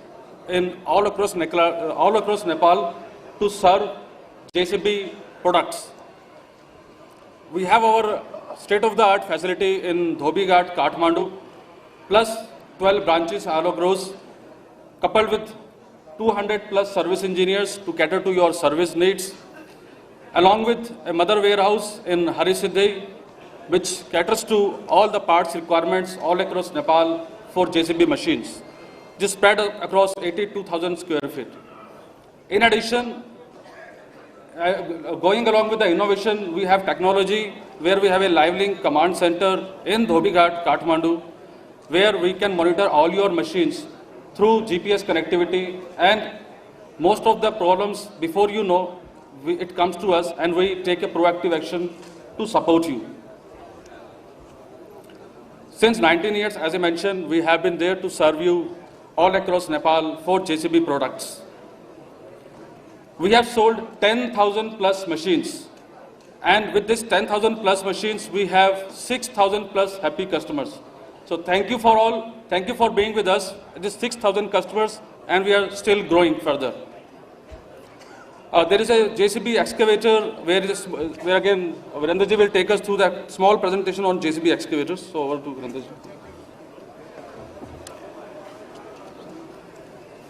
in all across Nepal to serve JCB products. We have our state-of-the-art facility in Dhobighat, Kathmandu, plus 12 branches all across, coupled with 200 plus service engineers to cater to your service needs, along with a mother warehouse in Harisiddhi, which caters to all the parts requirements all across Nepal for JCB machines. This spread across 82,000 square feet. In addition, going along with the innovation, we have technology where we have a live-link command center in Dhobighat, Kathmandu, where we can monitor all your machines through GPS connectivity, and most of the problems, before you know, it comes to us and we take a proactive action to support you. Since 19 years, as I mentioned, we have been there to serve you all across Nepal for JCB products. We have sold 10,000 plus machines, and with this 10,000 plus machines, we have 6,000 plus happy customers. So thank you for all, thank you for being with us. It is 6,000 customers, and we are still growing further. There is a JCB excavator where again Virendraji will take us through that small presentation on JCB excavators. So over to Virendraji.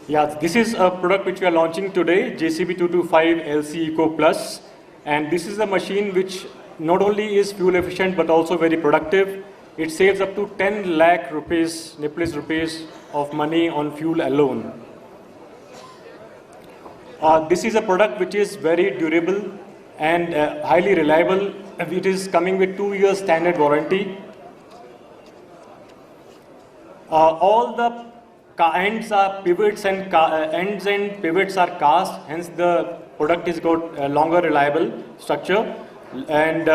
Yeah, this is a product which we are launching today, JCB 225 LC Eco Plus, and this is a machine which not only is fuel efficient but also very productive. It saves up to 10 lakh rupees, Nepalese rupees of money on fuel alone. This is a product which is very durable and highly reliable. It is coming with 2 years standard warranty. All the ends are pivots and ends and pivots are cast, hence the product has got a longer reliable structure, and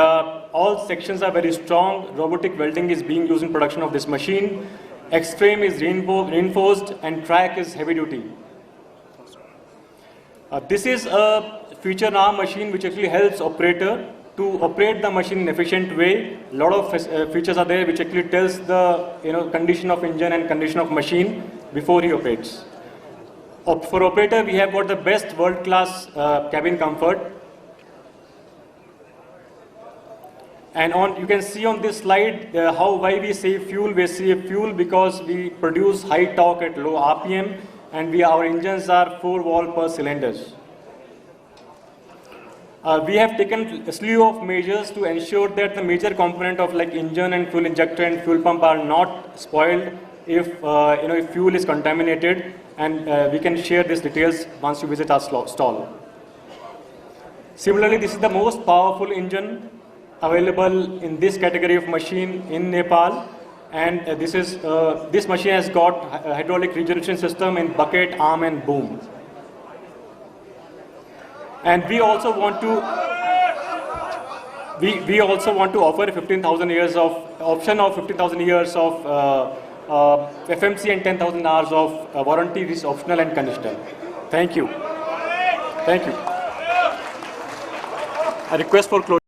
all sections are very strong. Robotic welding is being used in production of this machine. X-frame is reinforced and track is heavy duty. This is a feature in our machine which actually helps operator to operate the machine in an efficient way. A lot of features are there which actually tells the condition of engine and condition of machine before he operates. For operator, we have got the best world-class cabin comfort. And you can see on this slide why we save fuel. We save fuel because we produce high torque at low RPM, and our engines are 4 valve per cylinders. We have taken a slew of measures to ensure that the major component of like engine and fuel injector and fuel pump are not spoiled if if fuel is contaminated, and we can share these details once you visit our stall. Similarly, this is the most powerful engine available in this category of machine in Nepal, and this machine has got a hydraulic regeneration system in bucket, arm and boom. And we also want to offer 15,000 years of option of 15,000 years of FMC and 10,000 hours of warranty. This is optional and conditional. Thank you. Thank you. A request for closing.